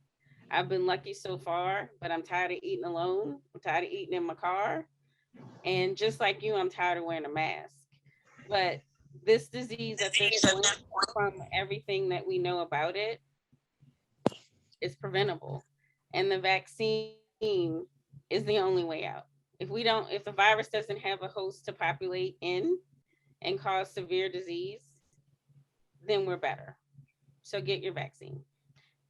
I've been lucky so far, but I'm tired of eating alone. I'm tired of eating in my car. And just like you, I'm tired of wearing a mask. But this disease at this point, from everything that we know about it, is preventable. And the vaccine is the only way out. If the virus doesn't have a host to populate in and cause severe disease, then we're better. So get your vaccine.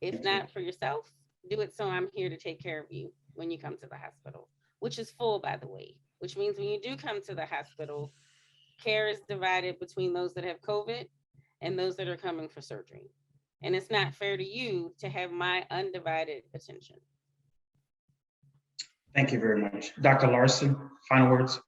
If not for yourself, do it so I'm here to take care of you when you come to the hospital, which is full, by the way, which means when you do come to the hospital, care is divided between those that have COVID and those that are coming for surgery. And it's not fair to you to have my undivided attention. Thank you very much. Dr. Larson, final words.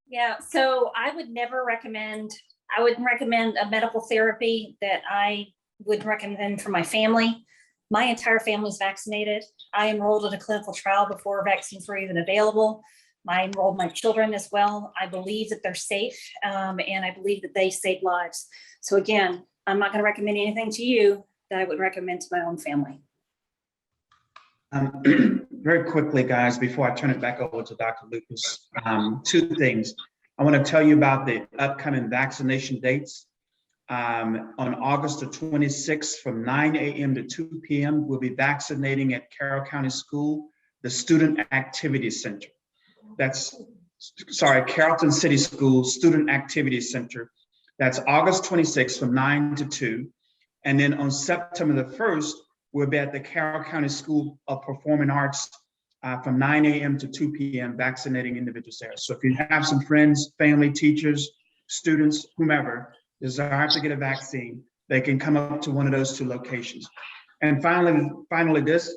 Yeah, so I wouldn't recommend a medical therapy that I would recommend for my family. My entire family's vaccinated. I enrolled in a clinical trial before vaccines were even available. I enrolled my children as well. I believe that they're safe, and I believe that they save lives. So again, I'm not going to recommend anything to you that I would recommend to my own family. Very quickly, guys, before I turn it back over to Dr. Lucas, two things. I want to tell you about the upcoming vaccination dates. On August the 26th from 9 a.m. to 2 p.m., we'll be vaccinating at Carroll County School, the Student Activity Center. Carrollton City School Student Activity Center. That's August 26th from 9 to 2. And then on September the 1st, we'll be at the Carroll County School of Performing Arts from 9 a.m. to 2 p.m. vaccinating individuals there. So if you have some friends, family, teachers, students, whomever, desire to get a vaccine, they can come up to one of those two locations. And finally this,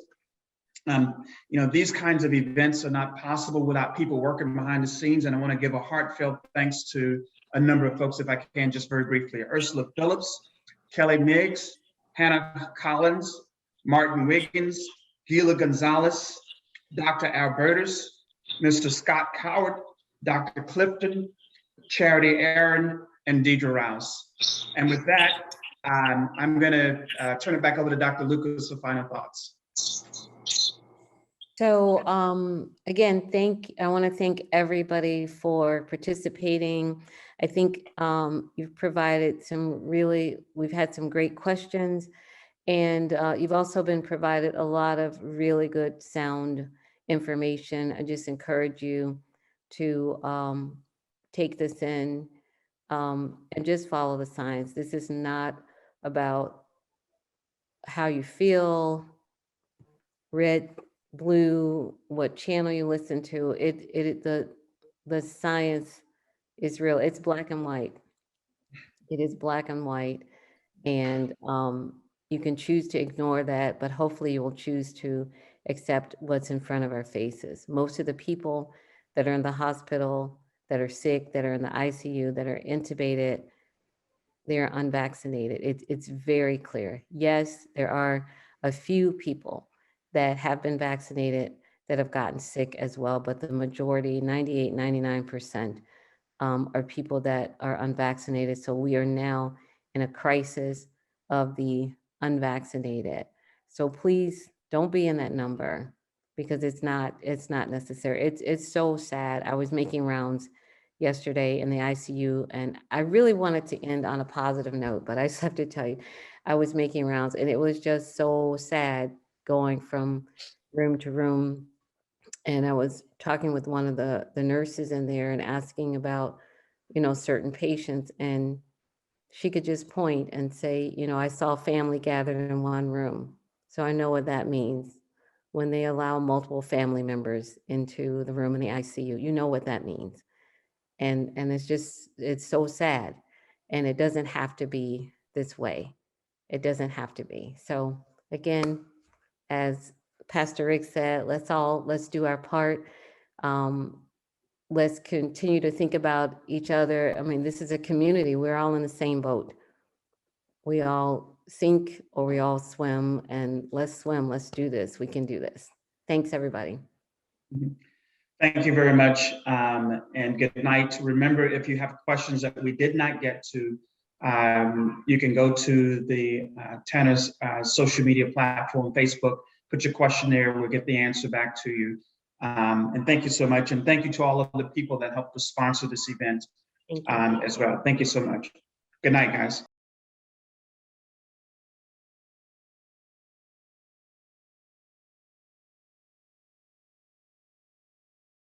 these kinds of events are not possible without people working behind the scenes. And I want to give a heartfelt thanks to a number of folks, if I can, just very briefly. Ursula Phillips, Kelly Miggs, Hannah Collins, Martin Wiggins, Gila Gonzalez, Dr. Albertus, Mr. Scott Coward, Dr. Clifton, Charity Aaron, and Deidre Rouse. And with that, I'm going to turn it back over to Dr. Lucas for final thoughts. So again, I want to thank everybody for participating. I think you've provided we've had some great questions, and you've also been provided a lot of really good sound information. I just encourage you to take this in and just follow the science. This is not about how you feel, red, blue, what channel you listen to. The science is real. It's black and white. It is black and white. And you can choose to ignore that, but hopefully you will choose to accept what's in front of our faces. Most of the people that are in the hospital, that are sick, that are in the ICU, that are intubated, they are unvaccinated. It's very clear. Yes, there are a few people that have been vaccinated that have gotten sick as well, but the majority, 98, 99%, are people that are unvaccinated. So we are now in a crisis of the unvaccinated. So please don't be in that number, because it's not necessary. It's so sad. I was making rounds yesterday in the ICU, and I really wanted to end on a positive note, but I just have to tell you, I was making rounds and it was just so sad going from room to room. And I was talking with one of the nurses in there and asking about, certain patients, and she could just point and say, I saw family gathered in one room. So I know what that means. When they allow multiple family members into the room in the ICU, you know what that means. And it's so sad. And it doesn't have to be this way. It doesn't have to be. So again, as Pastor Rick said, let's do our part. Let's continue to think about each other. I mean, this is a community. We're all in the same boat. We all sink or we all swim, and let's swim. Let's do this. We can do this. Thanks, everybody. Thank you very much, and good night. Remember, if you have questions that we did not get to, you can go to the Tanner's social media platform, Facebook, put your question there, we'll get the answer back to you. And thank you so much. And thank you to all of the people that helped to sponsor this event as well. Thank you so much. Good night, guys.